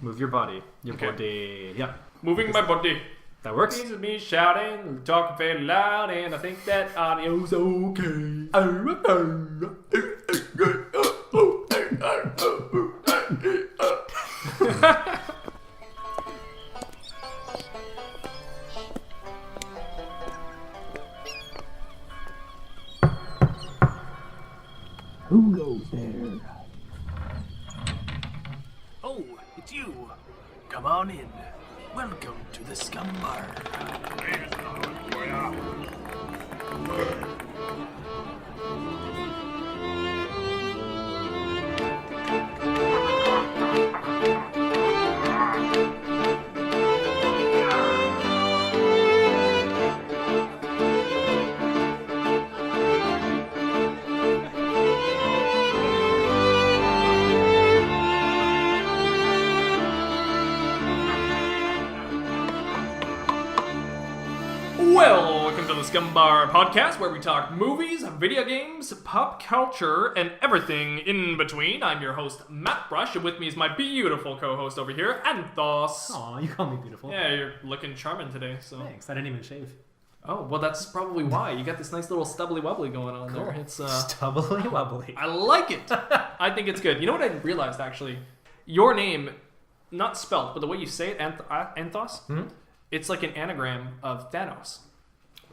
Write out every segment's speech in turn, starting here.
Move your body. Your Okay. body. Yeah. Moving my body. That works. Things with me shouting, talking very loud, and I think that audio's okay. Who goes there? Oh, it's you. Come on in. Welcome to the Scumm Bar. Welcome to the Scumm Bar Podcast, where we talk movies, video games, pop culture, and everything in between. I'm your host, Mattbrush, and with me is my beautiful co-host over here, Anth0z. Aw, you call me beautiful. Yeah, you're looking charming today, so... Thanks. I didn't even shave. Oh, well, that's probably why. You got this nice little stubbly-wubbly going on there. It's, Stubbly wobbly. I like it. I think it's good. You know what I realized, actually? Your name, not spelt, but the way you say it, Anth0z, it's like an anagram of Thanos.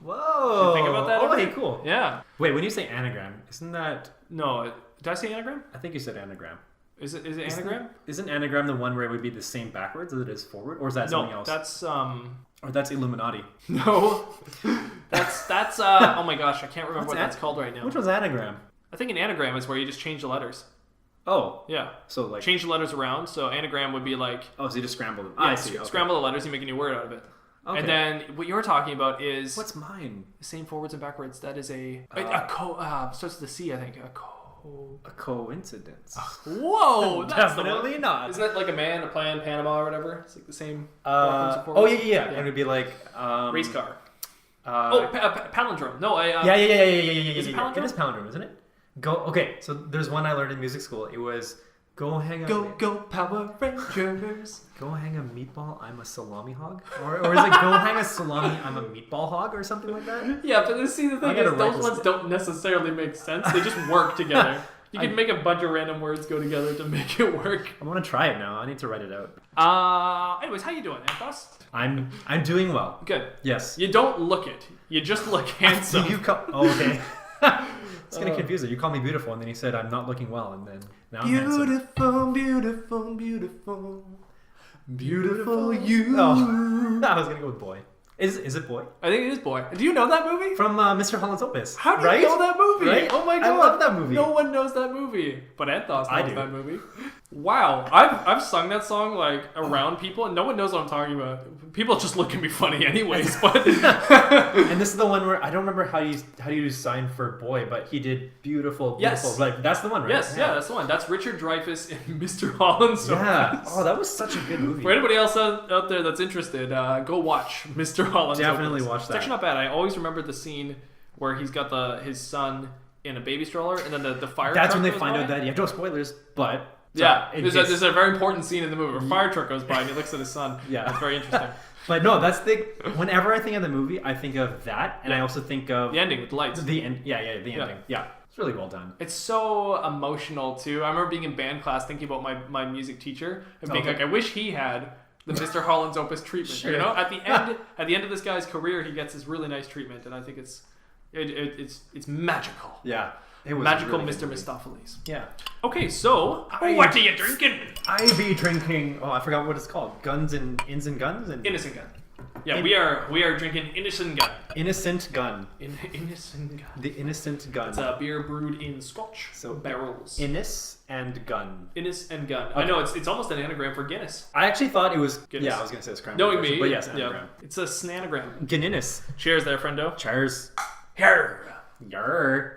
Whoa. Did you think about that? Oh, ever? hey, cool. Yeah. Wait, when you say anagram, isn't that... No, did I say anagram? I think you said anagram. Is it anagram? Isn't anagram the one where it would be the same backwards as it is forward? Or is that something No, else? that's Or that's Illuminati. no. that's oh my gosh, I can't remember What's what that's called right now. Which one's anagram? I think an anagram is where you just change the letters. Oh. Yeah. So like... Change the letters around. So anagram would be like Oh, so you just scramble them. yeah, I see. Okay. scramble the letters, you make a new word out of it. Okay. And then what you're talking about is What's mine? same forwards and backwards. That is starts with the C, I think. A coincidence. Whoa, that's the Definitely one. not. Isn't it like a man, a plan, Panama or whatever? It's like the same. Oh, yeah. And it would be like... race car. Oh, Palindrome. No, yeah. Is it palindrome? It is palindrome, isn't it? Okay, so there's one I learned in music school. It was go hang a Go Power Rangers. go hang a meatball. I'm a salami hog, or is it go hang a salami? I'm a meatball hog, or something like that. Yeah, but see the thing gotta is, write those this ones don't necessarily make sense. They just work together. You can make a bunch of random words go together to make it work. I want to try it now. I need to write it out. Anyways, how you doing, Anth0z? I'm doing well. Good. Yes. You don't look it. You just look handsome. Okay. It's gonna confuse it. You called me beautiful, and then you said I'm not looking well, and then now I'm handsome. Beautiful you. Oh, I was gonna go with boy. Is it boy? I think it is boy. Do you know that movie? From Mr. Holland's Opus. How do you right? know that movie? Right? Oh my god. I love that movie. No one knows that movie. But Anth0z knows I do. that movie. Wow. I've sung that song like around people and no one knows what I'm talking about. People just look at me funny anyways, but And this is the one where I don't remember how you sign for boy, but he did beautiful. Yes. Like that's the one, right? yes, yeah, that's the one. That's Richard Dreyfuss in Mr. Holland's Yeah. Opus. Oh, that was such a good movie. For anybody else out there that's interested, go watch Mr. Holland's Definitely Opus. watch It's that. actually not bad. I always remember the scene where he's got his son in a baby stroller, and then the fire. That's truck when they goes find by. out that no spoilers, but Yeah, in there's case- a very important scene in the movie where a fire truck goes by and he looks at his son. Yeah. That's very interesting. But no, that's whenever I think of the movie, I think of that, and I also think of The ending with the lights. the end. Yeah, the ending. Yeah, it's really well done. It's so emotional too. I remember being in band class thinking about my music teacher and being like, I wish he had the Mr. Holland's Opus treatment. Sure. You know, at the end of this guy's career, he gets this really nice treatment, and I think it's magical. Yeah, it was Magical really Mr. good movie. Mistopheles. Yeah. Okay, so what are you drinking? I be drinking. Oh, I forgot what it's called. Guns and Ins and Guns and Innocent Gun. Yeah, we are drinking Innocent Gun. Innocent Gun. Innocent Gun. The Innocent Gun. It's a beer brewed in Scotch barrels. Innis and Gun. Innis and Gun. Okay. I know it's almost an anagram for Guinness. I actually thought it was. Guinness. Yeah, I was gonna say it's crime. Knowing me, but yes, anagram. yeah, it's a snanagram. Guinness. Cheers, there, friendo. Cheers. Here. Yarr.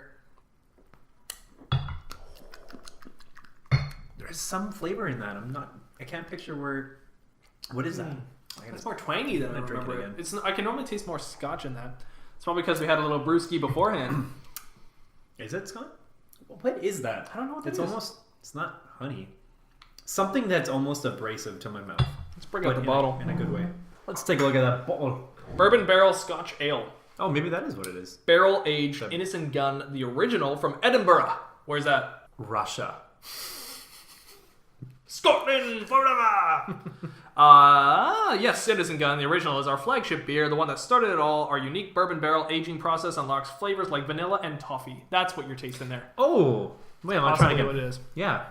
There's some flavor in that. I can't picture where. What is that? It's more twangy than I I'm gonna drink it remember. again. I can normally taste more Scotch in that. It's probably because we had a little brewski beforehand. Is it Scott? What is that? I don't know what that It's is. almost. It's not honey. something that's almost abrasive to my mouth. Let's bring out the in bottle. in a good way. Let's take a look at that bottle. Bourbon Barrel Scotch Ale. Oh, maybe that is what it is. Barrel aged Innocent Gun, the original from Edinburgh. Where's that? Russia. Scotland forever! Yes, Citizen Gun, the original, is our flagship beer, the one that started it all. Our unique bourbon barrel aging process unlocks flavors like vanilla and toffee. That's what you're tasting there. Oh, wait, I'm trying to get what it is. Yeah,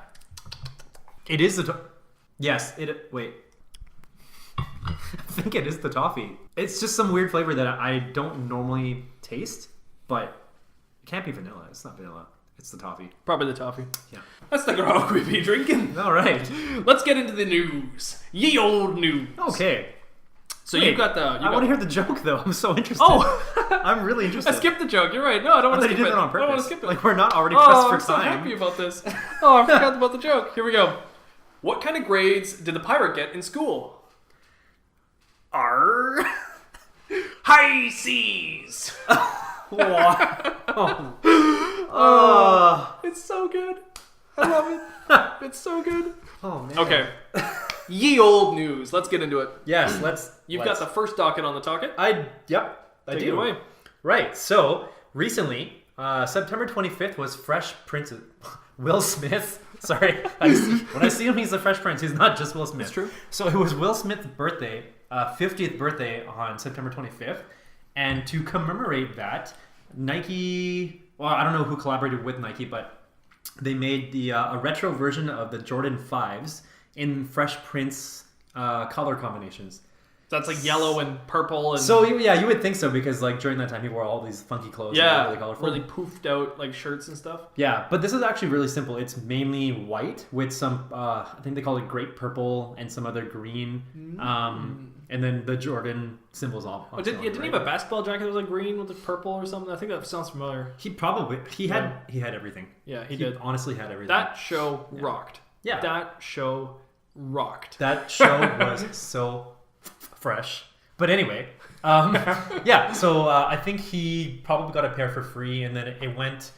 it is the. Yes, wait. I think it is the toffee. It's just some weird flavor that I don't normally taste, but it can't be vanilla. It's not vanilla. It's the toffee. Probably the toffee. Yeah. That's the grog we be drinking. All right. Let's get into the news. Ye old news. Okay. So Wait, you've got the... I want to hear the joke, though. I'm so interested. Oh! I'm really interested. I skipped the joke. You're right. No, I don't want to skip it. I don't want to skip it. Like, we're not already pressed for I'm so time. happy about this. Oh, I forgot about the joke. Here we go. What kind of grades did the pirate get in school? R. High C's. Wow. It's so good. I love it. It's so good. Oh, man. Okay. Ye old news. Let's get into it. Yes, You've got the first docket on the docket. I do. Take it away. Right. So recently, September 25th was Fresh Prince Will Smith. Sorry, when I see him, he's the Fresh Prince. He's not just Will Smith. It's true. So it was Will Smith's birthday, 50th birthday on September 25th, and to commemorate that, Nike. Well, I don't know who collaborated with Nike, but they made a retro version of the Jordan 5s in Fresh Prince color combinations. That's like yellow and purple. And So yeah, you would think so because like during that time he wore all these funky clothes. yeah, and really colorful. really poofed out like shirts and stuff. Yeah, but this is actually really simple. It's mainly white with some, I think they call it grape purple and some other green, and then the Jordan symbols all. Didn't he have a basketball jacket that was like green with the purple or something? I think that sounds familiar. He had everything. Yeah, he He did. honestly had everything. That show rocked. Yeah. That show rocked. That show was so fresh. But anyway, yeah. So I think he probably got a pair for free, and then it went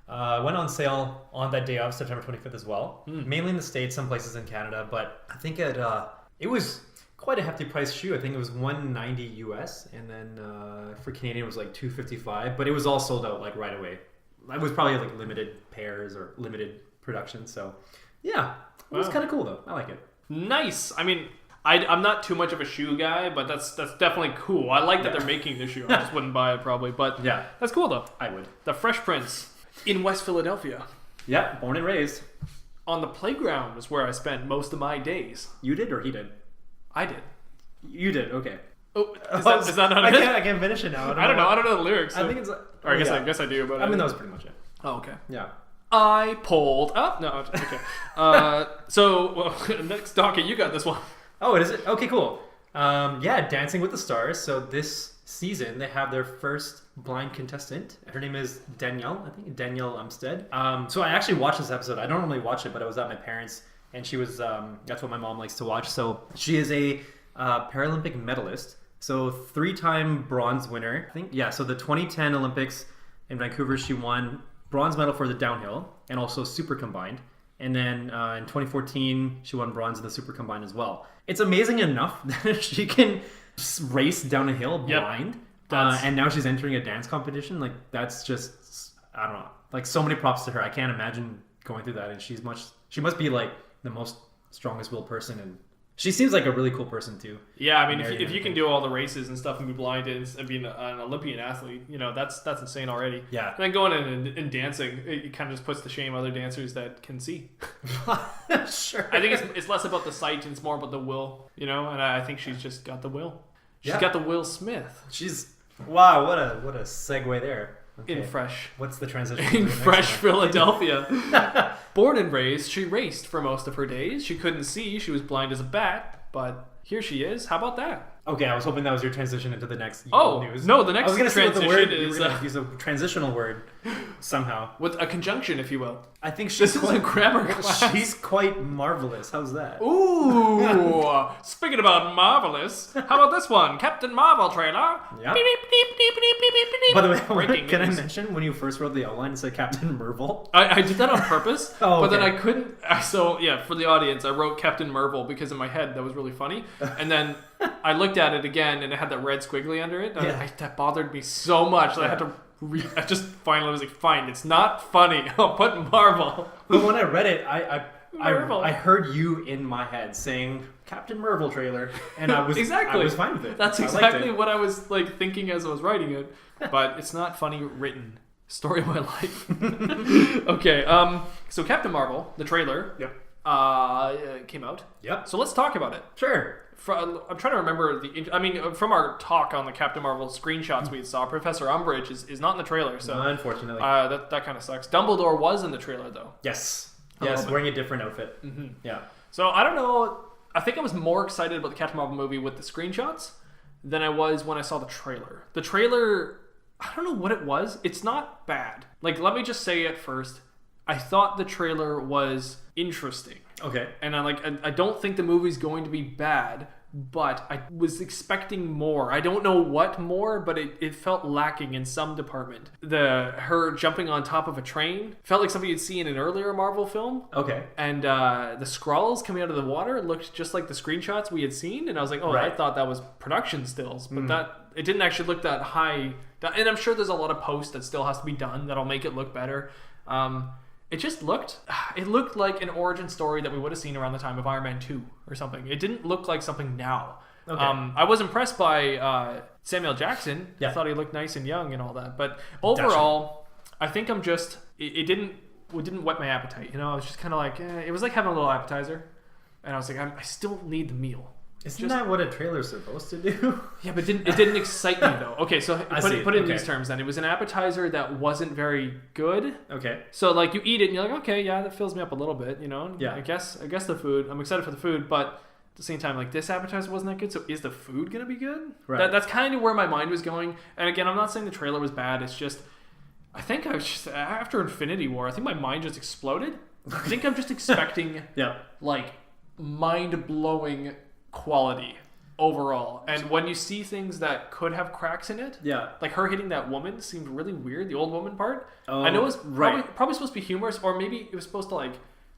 on sale on that day of September 25th as well. Mainly in the States, some places in Canada, but I think it was quite a hefty price shoe. I think it was $190 US, and then for Canadian it was like $255. But it was all sold out like right away. It was probably like limited pairs or limited production. So yeah, it was kind of cool though. I like it. Nice. I mean, I'm not too much of a shoe guy, but that's definitely cool. I like that they're making the shoe. I just wouldn't buy it probably, but Yeah, that's cool though. I would. The Fresh Prince in West Philadelphia. Yeah, born and raised. On the playground is where I spent most of my days. You did or he did? I did. You did. Okay. Oh, is that not I it? can't finish it now. I don't know. I don't know the lyrics. I so. think it's. Or I guess I do. But I mean, that was pretty much it. Oh, okay. Yeah. I pulled up. No, okay. Next docket, you got this one. Oh, is it? Okay, cool. Yeah, Dancing with the Stars. So this season they have their first blind contestant. Her name is Danielle. I think Danielle Umstead. So I actually watched this episode. I don't normally watch it, but I was at my parents' and she was. That's what my mom likes to watch. So she is a Paralympic medalist. So 3-time bronze winner. I think. Yeah. So the 2010 Olympics in Vancouver, she won bronze medal for the downhill and also super combined. And then in 2014, she won bronze in the super combined as well. It's amazing enough that she can race down a hill blind. And now she's entering a dance competition. Like, that's just, I don't know. Like, so many props to her. I can't imagine going through that. And she must be like the most strongest willed person. And she seems like a really cool person too. Yeah, I mean, if you can do all the races and stuff and be blind and be an Olympian athlete, you know, that's insane already. Yeah. And then going in and dancing, it kind of just puts to shame other dancers that can see. Sure. I think it's less about the sight and it's more about the will, you know. And I think she's just got the will. She's got the Will Smith. Wow, what a segue there. Okay. In Fresh. What's the transition? In Fresh Philadelphia. Born and raised, she raced for most of her days. She couldn't see. She was blind as a bat, but here she is. How about that? Okay, I was hoping that was your transition into the next news. No, the I next was gonna say what the transition word, you is were gonna use a transitional word somehow. with a conjunction, if you will. I think she's This is a grammar class. She's quite marvelous. How's that? Ooh, speaking about marvelous, how about this one? Captain Marvel trailer. Yeah. Beep, beep, beep, beep, beep, beep, beep. By the way, Breaking can I news. mention when you first wrote the outline, it said Captain Marvel? I did that on purpose, Oh, but then okay. I couldn't. So yeah, for the audience, I wrote Captain Marvel because in my head that was really funny, and then I looked at it again and it had that red squiggly under it. And Yeah. that bothered me so much that I had to. I just finally was like, fine, it's not funny. I'll put Marvel. But when I read it, Marvel. I heard you in my head saying Captain Marvel trailer, and I was Exactly. I was fine with it. That's I liked exactly it. what I was like thinking as I was writing it, but it's not funny written. Story of my life. Okay, so Captain Marvel, the trailer, came out. Yep. So let's talk about it. Sure. I'm trying to remember from our talk on the Captain Marvel screenshots we saw, Professor Umbridge is not in the trailer, so Unfortunately. that kind of sucks. Dumbledore was in the trailer though. Yes. A Yes, little bit. wearing a different outfit. Mm-hmm. Yeah. So I don't know. I think I was more excited about the Captain Marvel movie with the screenshots than I was when I saw the trailer. The trailer, I don't know what it was. It's not bad. Like, let me just say it first. I thought the trailer was interesting. Okay. And I don't think the movie's going to be bad, but I was expecting more. I don't know what more, but it felt lacking in some department. Her jumping on top of a train felt like something you'd see in an earlier Marvel film. Okay. And the Skrulls coming out of the water looked just like the screenshots we had seen, and I was like, Right. I thought that was production stills, but that it didn't actually look that high. And I'm sure there's a lot of post that still has to be done that'll make it look better. It just looked like an origin story that we would have seen around the time of Iron Man 2 or something. It didn't look like something now. Okay. I was impressed by Samuel Jackson. Yeah. I thought he looked nice and young and all that. But overall, I think I'm just... It didn't whet my appetite. You know, I was just kind of like... it was like having a little appetizer. And I was like, I still need the meal. Isn't that what a trailer's supposed to do? Yeah, but it didn't excite me though. Okay, so put it in Okay. these terms then. It was an appetizer that wasn't very good. Okay. So like you eat it and you're like, okay, yeah, that fills me up a little bit, you know? Yeah. I guess the food. I'm excited for the food, but at the same time, like this appetizer wasn't that good, so is the food gonna be good? Right. That's kind of where my mind was going. And again, I'm not saying the trailer was bad, it's just I think I was just after Infinity War, I think my mind just exploded. I think I'm just expecting Yeah. like mind-blowing quality overall. And when you see things that could have cracks in it, Yeah. like her hitting that woman seemed really weird, the old woman part. Oh, I know it was right. probably supposed to be humorous, or maybe it was supposed to like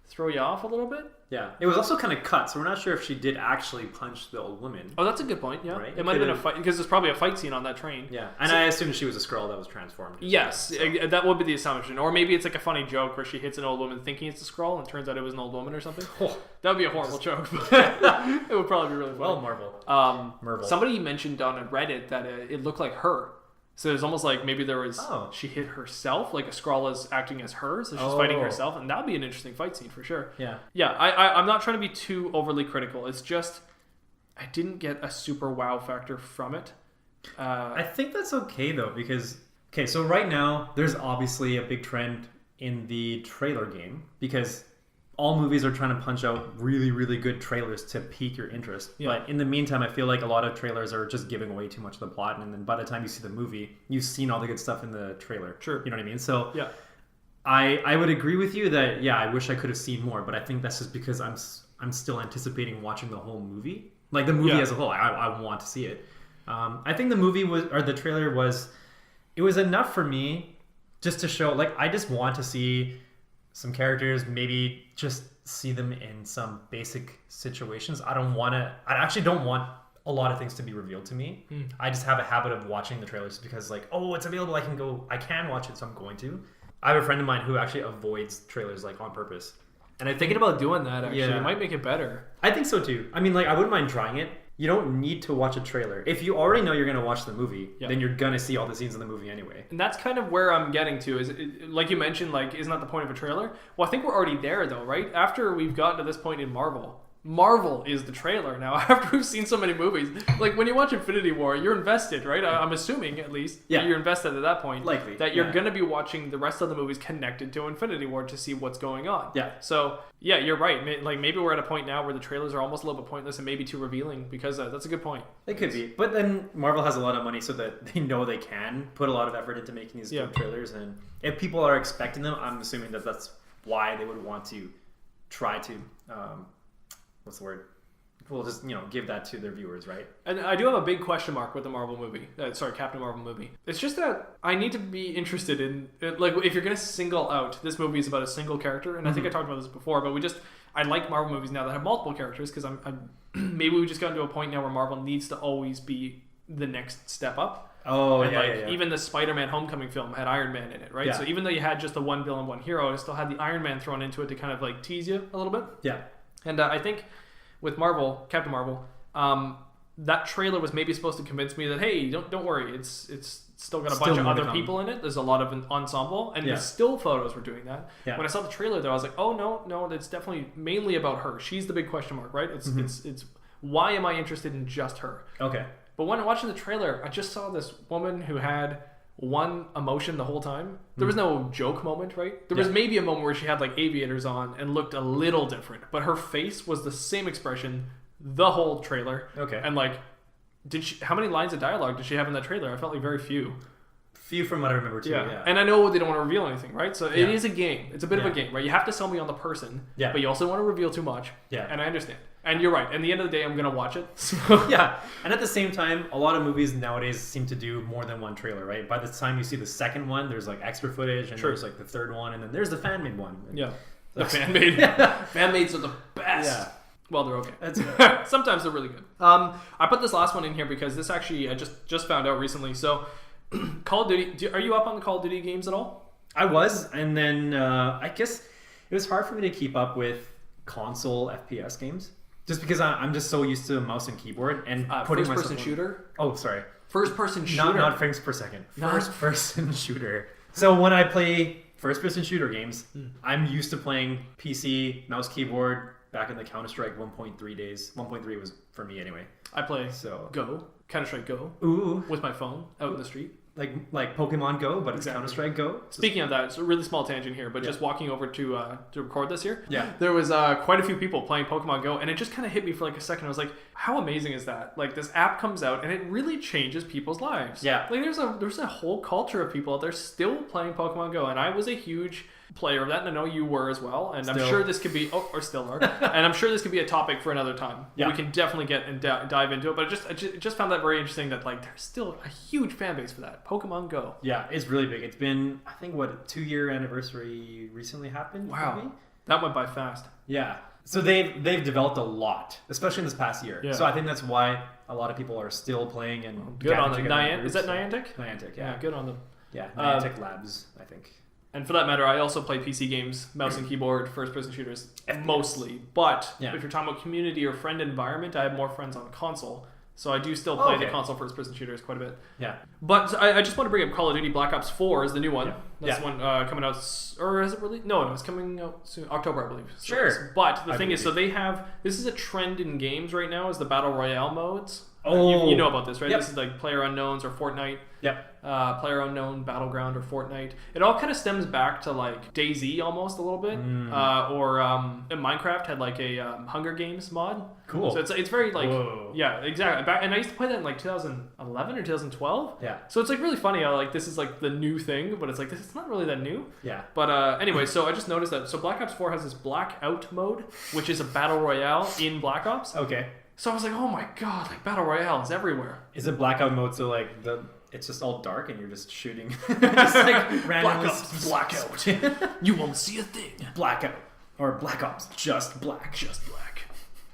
throw you off a little bit. Yeah. It was also kind of cut, so we're not sure if she did actually punch the old woman. Oh, that's a good point. Yeah, Right. it might have been a fight because there's probably a fight scene on that train. Yeah. And I assumed she was a Skrull that was transformed. Yes, that would be the assumption. Or maybe it's like a funny joke where she hits an old woman thinking it's a Skrull and it turns out it was an old woman or something. Oh, That would be a horrible joke. But it would probably be really funny. well, Marvel. Marvel. Somebody mentioned on Reddit that it looked like her. So it's almost like maybe there was she hit herself, like a Skrull is acting as her, so she's fighting herself, and that would be an interesting fight scene for sure. Yeah. Yeah, I'm not trying to be too overly critical. It's just I didn't get a super wow factor from it. I think that's okay though, because so right now there's obviously a big trend in the trailer game because all movies are trying to punch out really, really good trailers to pique your interest. Yeah. But in the meantime, I feel like a lot of trailers are just giving away too much of the plot, and then by the time you see the movie, you've seen all the good stuff in the trailer. Sure. You know what I mean? So Yeah. I would agree with you that I wish I could have seen more, but I think that's just because I'm still anticipating watching the whole movie, like the movie as a whole. I want to see it. I think the trailer was enough for me just to show, like, I just want to see some characters, maybe just see them in some basic situations. I actually don't want a lot of things to be revealed to me. I just have a habit of watching the trailers because, like, oh, it's available, I can watch it, so I'm going to. I have a friend of mine who actually avoids trailers, like, on purpose. And I think Thinking about doing that actually, Yeah. it might make it better. I think so too. I mean, like, I wouldn't mind trying it. You don't need to watch a trailer. If you already know you're going to watch the movie, then you're going to see all the scenes in the movie anyway. And that's kind of where I'm getting to. Like you mentioned, like, isn't that the point of a trailer? Well, I think we're already there, though, right? After we've gotten to this point in Marvel, Marvel is the trailer now. After we've seen so many movies, like when you watch Infinity War, you're invested, right? I'm assuming at least Yeah. that you're invested at that point. Likely, that you're yeah. going to be watching the rest of the movies connected to Infinity War to see what's going on. Yeah. So yeah, you're right. Like maybe we're at a point now where the trailers are almost a little bit pointless and maybe too revealing because that's a good point. They could be, but then Marvel has a lot of money, so that they know they can put a lot of effort into making these good trailers. And if people are expecting them, I'm assuming that that's why they would want to try to, what's the word? We'll just give that to their viewers, right? And I do have a big question mark with the Marvel movie. Captain Marvel movie. It's just that I need to be interested in like if you're gonna single out this movie is about a single character, and I think I talked about this before, but I like Marvel movies now that have multiple characters because I'm maybe we just gotten to a point now where Marvel needs to always be the next step up. Oh, and yeah. Even the Spider-Man Homecoming film had Iron Man in it, right? Yeah. So even though you had just the one villain, one hero, it still had the Iron Man thrown into it to kind of like tease you a little bit. Yeah. And I think with Marvel, Captain Marvel, that trailer was maybe supposed to convince me that, hey, don't worry, it's still got a bunch of other people in it. There's a lot of an ensemble, and the still photos were doing that. Yeah. When I saw the trailer, though, I was like, oh no, it's definitely mainly about her. She's the big question mark, right? It's why am I interested in just her? Okay. But when watching the trailer, I just saw this woman who had one emotion the whole time. There was no joke moment, right? There was maybe a moment where she had like aviators on and looked a little different, but her face was the same expression the whole trailer. Okay. And like, how many lines of dialogue did she have in that trailer? I felt like very few. Few from what I remember too. Yeah. And I know they don't want to reveal anything, right? So it is a game. It's a bit of a game, right? You have to sell me on the person, but you also don't want to reveal too much. Yeah. And I understand. And you're right. At the end of the day, I'm going to watch it. So. Yeah. And at the same time, a lot of movies nowadays seem to do more than one trailer, right? By the time you see the second one, there's like extra footage, and there's like the third one, and then there's the fan-made one. Yeah. The fan-made. Fan-mades are the best. Yeah. Well, they're okay. That's Sometimes they're really good. I put this last one in here because this actually I just found out recently. So, Call of Duty. Are you up on the Call of Duty games at all? I was, and then I guess it was hard for me to keep up with console FPS games, just because I'm just so used to mouse and keyboard and putting first-person shooter. Oh, sorry. First-person shooter. Not frames per second. First-person shooter. So when I play first-person shooter games, I'm used to playing PC, mouse, keyboard. Back in the Counter-Strike 1.3 days. 1.3 was for me anyway. I play Go. Counter-Strike Go. Ooh. With my phone out in the street. Like Pokemon Go, but it's Counter-Strike Go. Speaking of that, it's a really small tangent here, but just walking over to record this here, yeah, there was quite a few people playing Pokemon Go, and it just kind of hit me for like a second. I was like, how amazing is that? Like this app comes out, and it really changes people's lives. Yeah. Like there's a whole culture of people out there still playing Pokemon Go, and I was a huge player of that, and I know you were as well, and I'm sure this could be or still are, and I'm sure this could be a topic for another time. Yeah, we can definitely get and dive into it, but I just found that very interesting that like there's still a huge fan base for that Pokemon Go. Yeah, it's really big. It's been, I think, what, a 2-year anniversary recently happened. Wow, maybe? That went by fast. Yeah, so they've developed a lot, especially in this past year. Yeah. So I think that's why a lot of people are still playing and good on them. Is that Niantic? Niantic, yeah. Good on them. Yeah, Niantic Labs, I think. And for that matter, I also play PC games, mouse and keyboard, first-person shooters, mostly. But if you're talking about community or friend environment, I have more friends on console. So I do still play the console first-person shooters quite a bit. Yeah. But I just want to bring up Call of Duty Black Ops 4 is the new one. Yeah. That's the one coming out, or is it really? No, it's coming out soon. October, I believe. Sure. But the thing is, so they have, this is a trend in games right now, is the Battle Royale modes. Oh. You know about this, right? Yep. This is like Player Unknowns or Fortnite. Yep. Player Unknown, Battleground, or Fortnite. It all kind of stems back to like DayZ almost a little bit. Or Minecraft had like a Hunger Games mod. Cool. So it's very like, yeah, exactly. And I used to play that in like 2011 or 2012. Yeah. So it's like really funny how like this is like the new thing, but it's like it's not really that new. Yeah. But anyway, so I just noticed that. So Black Ops 4 has this Blackout mode, which is a Battle Royale in Black Ops. Okay. So I was like, oh my god, like Battle Royale is everywhere. Is it Blackout mode? So like it's just all dark and you're just shooting. Just like randomly. Blackout. You won't see a thing. Blackout. Or Black Ops. Just black. Just black.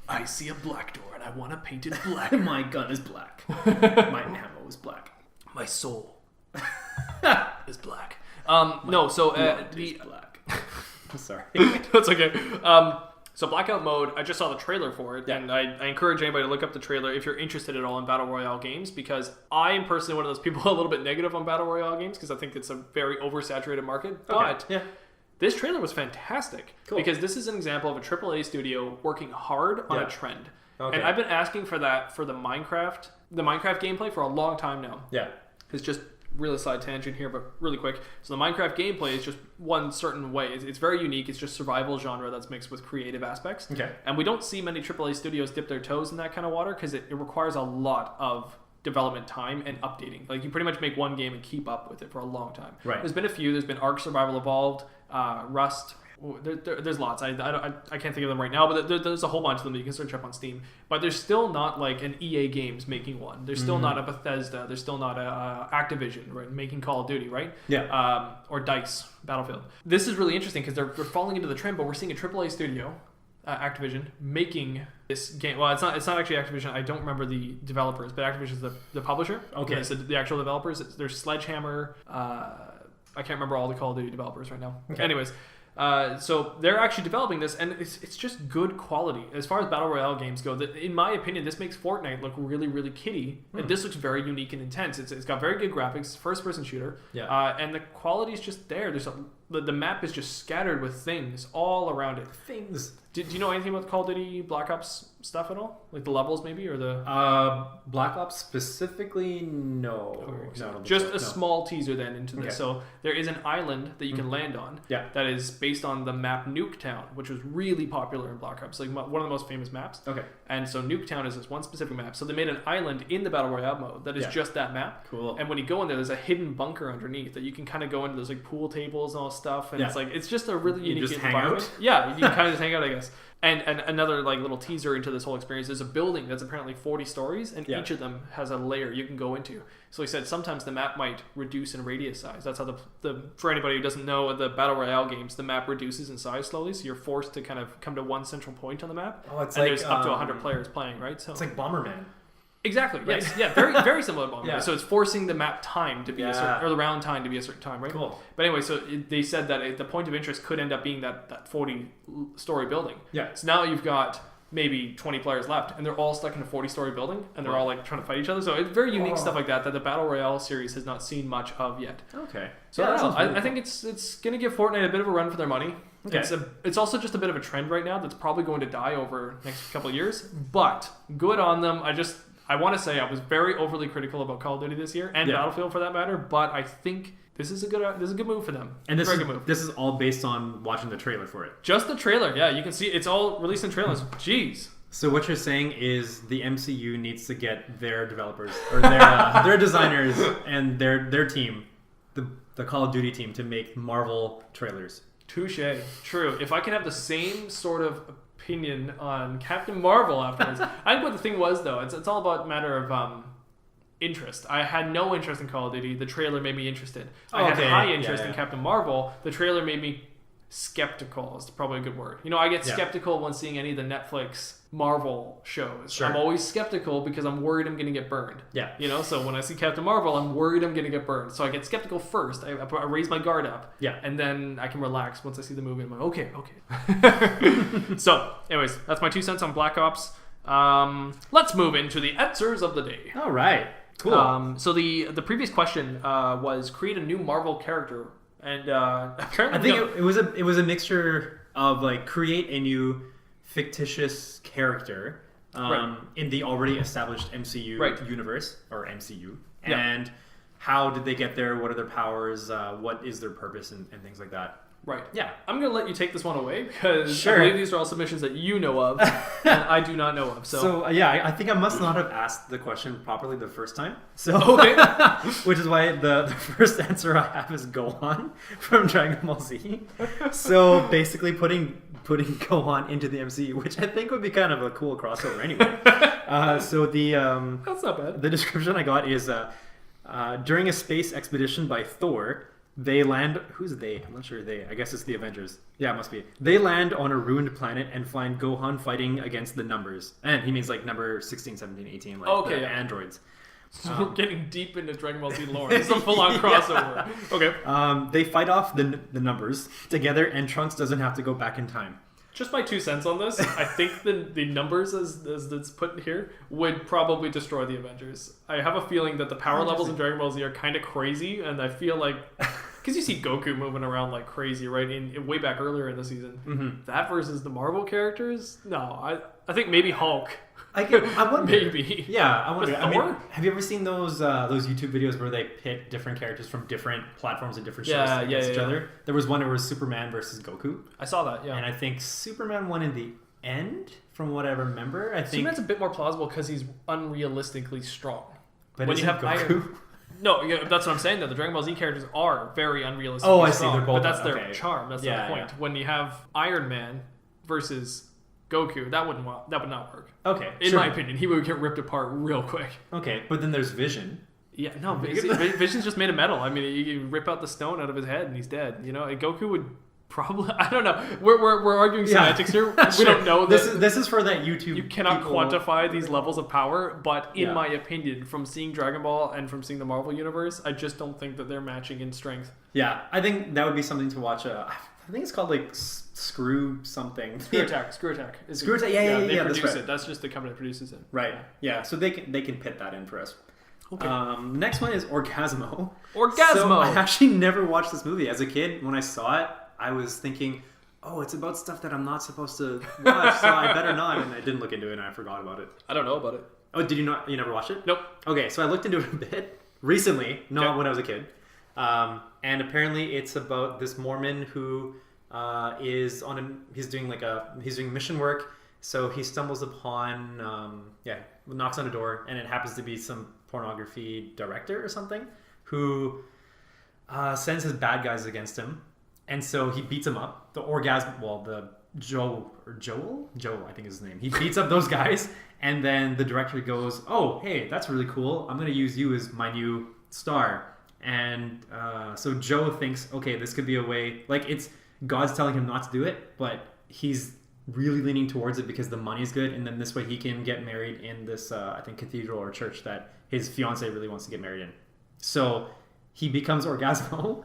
I see a black door and I want to paint it black. My gun is black. My ammo is black. My soul is black. No, so the black. Sorry. That's okay. So Blackout mode, I just saw the trailer for it, and I encourage anybody to look up the trailer if you're interested at all in Battle Royale games, because I am personally one of those people a little bit negative on Battle Royale games, because I think it's a very oversaturated market, but This trailer was fantastic because this is an example of a AAA studio working hard on a trend. Okay. And I've been asking for that for the Minecraft gameplay for a long time now. Yeah. It's just really side tangent here, but really quick. So the Minecraft gameplay is just one certain way. It's very unique. It's just survival genre that's mixed with creative aspects. Okay. And we don't see many AAA studios dip their toes in that kind of water because it requires a lot of development time and updating. Like you pretty much make one game and keep up with it for a long time. Right. There's been a few. There's been Ark Survival Evolved, Rust. There's lots. I can't think of them right now, but there's a whole bunch of them that you can search up on Steam. But there's still not like an EA Games making one. There's still not a Bethesda. There's still not a Activision, right, making Call of Duty, right? Yeah. Or DICE, Battlefield. This is really interesting because they're falling into the trend, but we're seeing a AAA studio, Activision, making this game. Well, it's not actually Activision. I don't remember the developers, but Activision is the publisher. Okay. So the actual developers. There's Sledgehammer. I can't remember all the Call of Duty developers right now. Okay. Anyways. So they're actually developing this, and it's just good quality. As far as Battle Royale games go, in my opinion, this makes Fortnite look really, really kiddie. And this looks very unique and intense. It's got very good graphics, first-person shooter. Yeah. And the quality is just there. The map is just scattered with things all around it. Things. Do you know anything about the Call of Duty Black Ops stuff at all? Like the levels, maybe, or the Black Ops specifically? No. No, just a small teaser then into this. So there is an island that you can land on. Yeah. That is based on the map Nuketown, which was really popular in Black Ops, like one of the most famous maps. Okay. And so Nuketown is this one specific map. So they made an island in the Battle Royale mode that is just that map. Cool. And when you go in there's a hidden bunker underneath that you can kind of go into. There's like pool tables and all stuff, and it's just a really unique environment. Yeah, you can kind of just hang out, I guess. And another like little teaser into this whole experience is a building that's apparently 40 stories, and each of them has a layer you can go into. So he said sometimes the map might reduce in radius size. That's how for anybody who doesn't know the Battle Royale games, the map reduces in size slowly, so you're forced to kind of come to one central point on the map. Oh, it's and there's up to 100 players playing, right? So it's like Bomberman. Exactly. Right? Yes. Yeah. Very, very similar to Bomberman. Yeah. So it's forcing the map time to be a certain, or the round time to be a certain time, right? Cool. But anyway, so they said that the point of interest could end up being that 40-story building. Yeah. So now you've got maybe 20 players left, and they're all stuck in a 40-story building, and they're all like trying to fight each other. So it's very unique stuff like that the Battle Royale series has not seen much of yet. Okay. So I think it's going to give Fortnite a bit of a run for their money. Okay. It's also just a bit of a trend right now that's probably going to die over the next couple of years. But good on them. I want to say I was very overly critical about Call of Duty this year, and Battlefield for that matter, but I think this is a good move for them. And this is all based on watching the trailer for it. Just the trailer, yeah. You can see it's all released in trailers. Jeez. So what you're saying is the MCU needs to get their developers or their designers and their team, the Call of Duty team, to make Marvel trailers. Touche. True. If I can have the same sort of opinion on Captain Marvel afterwards. I think what the thing was, though, it's all about a matter of interest. I had no interest in Call of Duty. The trailer made me interested. I had high interest in Captain Marvel. The trailer made me skeptical is probably a good word. You know, I get skeptical when seeing any of the Netflix Marvel shows. Sure. I'm always skeptical because I'm worried I'm going to get burned. Yeah. You know, so when I see Captain Marvel, I'm worried I'm going to get burned. So I get skeptical first. I raise my guard up. Yeah. And then I can relax once I see the movie. I'm like, okay. So, anyways, that's my 2 cents on Black Ops. Let's move into the answers of the day. All right. Cool. So the previous question was create a new Marvel character. And apparently, I think it was a mixture of like create a new fictitious character in the already established MCU universe or MCU, and how did they get there? What are their powers? What is their purpose and things like that. Right. Yeah. I'm going to let you take this one away because I believe these are all submissions that you know of and I do not know of. So I think I must not have asked the question properly the first time. So which is why the first answer I have is Gohan from Dragon Ball Z. So basically putting Gohan into the MCU, which I think would be kind of a cool crossover anyway. So that's not bad. The description I got is during a space expedition by Thor, they land... Who's they? I'm not sure they... I guess it's the Avengers. Yeah, it must be. They land on a ruined planet and find Gohan fighting against the numbers. And he means like number 16, 17, 18, like the androids. So we're getting deep into Dragon Ball Z lore. It's a full-on crossover. Okay. They fight off the numbers together, and Trunks doesn't have to go back in time. Just my 2 cents on this, I think the numbers as it's put here would probably destroy the Avengers. I have a feeling that the power levels in Dragon Ball Z are kind of crazy, and I feel like Because you see Goku moving around like crazy, right? In way back earlier in the season. Mm-hmm. That versus the Marvel characters? No, I think maybe Hulk. I wonder. Maybe. Yeah, I wonder. With I mean, Thor? have you ever seen those YouTube videos where they pit different characters from different platforms and different shows against each other? There was one where it was Superman versus Goku. I saw that, yeah. And I think Superman won in the end, from what I remember. I think Superman's a bit more plausible because he's unrealistically strong. But when you have Goku? Iron... No, yeah, that's what I'm saying, though. The Dragon Ball Z characters are very unrealistically Oh, I see. strong. They're both, but that's their okay. charm. That's their point. Yeah. When you have Iron Man versus Goku, that would not work. Okay, In sure. my opinion, he would get ripped apart real quick. Okay, but then there's Vision. Yeah, no, Vision's just made of metal. I mean, you rip out the stone out of his head and he's dead. You know, and Goku would probably... I don't know. We're arguing semantics here. We Sure. don't know. This is for that YouTube. You cannot people. quantify these levels of power, but in Yeah. my opinion, from seeing Dragon Ball and from seeing the Marvel Universe, I just don't think that they're matching in strength. Yeah, I think that would be something to watch. I think it's called like Screw something. Screw Attack. Screw Attack. Screw Attack. Yeah, They that's produce right. it. That's just the company that produces it. Right. Yeah. So they can pit that in for us. Okay. Next one is Orgasmo. Orgasmo! So I actually never watched this movie. As a kid, when I saw it, I was thinking, oh, it's about stuff that I'm not supposed to watch, so I better not. And I didn't look into it, and I forgot about it. I don't know about it. Oh, did you not? You never watched it? Nope. Okay, so I looked into it a bit recently, not when I was a kid. And apparently, it's about this Mormon who is he's doing mission work. So he stumbles upon, knocks on a door, and it happens to be some pornography director or something who sends his bad guys against him. And so he beats him up. Joel, I think is his name. He beats up those guys, and then the director goes, oh, hey, that's really cool. I'm going to use you as my new star. And so Joe thinks, okay, this could be a way, like it's God's telling him not to do it, but he's really leaning towards it because the money's good, and then this way he can get married in this, I think, cathedral or church that his fiance really wants to get married in. So he becomes Orgasmo.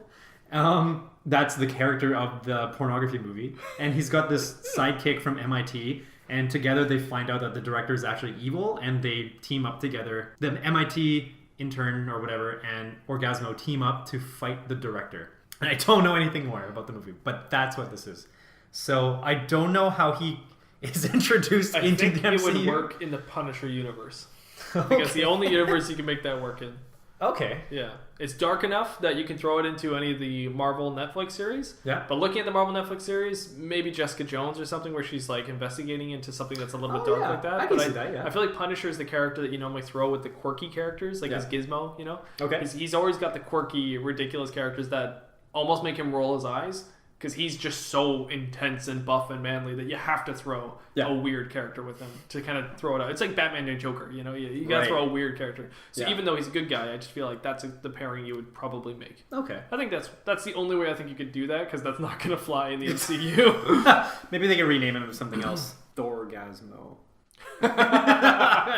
That's the character of the pornography movie, and he's got this sidekick from MIT, and together they find out that the director is actually evil, and they team up together. The MIT intern or whatever and Orgasmo team up to fight the director. And I don't know anything more about the movie, but that's what this is. So I don't know how he is introduced into the MCU. I think it would work in the Punisher universe. Because the only universe you can make that work in. Okay. Yeah. It's dark enough that you can throw it into any of the Marvel Netflix series. Yeah. But looking at the Marvel Netflix series, maybe Jessica Jones or something where she's like investigating into something that's a little bit dark like that. I can see that, yeah. I feel like Punisher is the character that you normally throw with the quirky characters, like his Gizmo, you know? Okay. He's always got the quirky, ridiculous characters that almost make him roll his eyes. Because he's just so intense and buff and manly that you have to throw a weird character with him to kind of throw it out. It's like Batman and Joker, you know? You got to throw a weird character. So even though he's a good guy, I just feel like that's the pairing you would probably make. Okay. I think that's the only way I think you could do that, because that's not going to fly in the MCU. Maybe they can rename him to something else. Thorgasmo.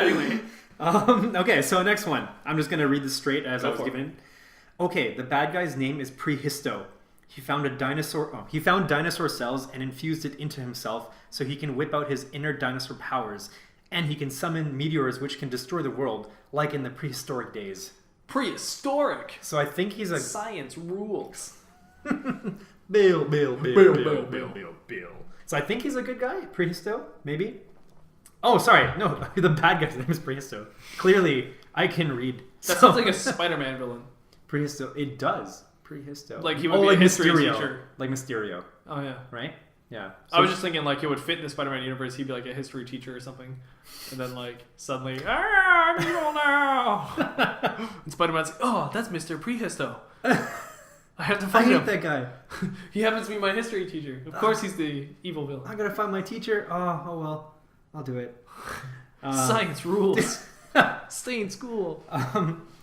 Anyway. Okay, so next one. I'm just going to read this straight as I was given. Okay, the bad guy's name is Prehisto. He found dinosaur cells and infused it into himself so he can whip out his inner dinosaur powers, and he can summon meteors which can destroy the world, like in the prehistoric days. Prehistoric. So I think he's a Science rules. Bill. So I think he's a good guy. Prehisto, maybe. Oh, sorry, no, the bad guy's name is Prehisto. Clearly, I can read. That sounds like a Spider-Man villain. Prehisto, it does. Prehisto. Like he would be a history teacher. Like Mysterio. Oh, yeah. Right? Yeah. So I was just thinking like it would fit in the Spider-Man universe. He'd be like a history teacher or something. And then like suddenly, I'm evil now. And Spider-Man's like, oh, that's Mr. Prehisto. I have to find him. I hate that guy. He happens to be my history teacher. Of course he's the evil villain. I gotta find my teacher. Oh well. I'll do it. Science rules. Stay in school.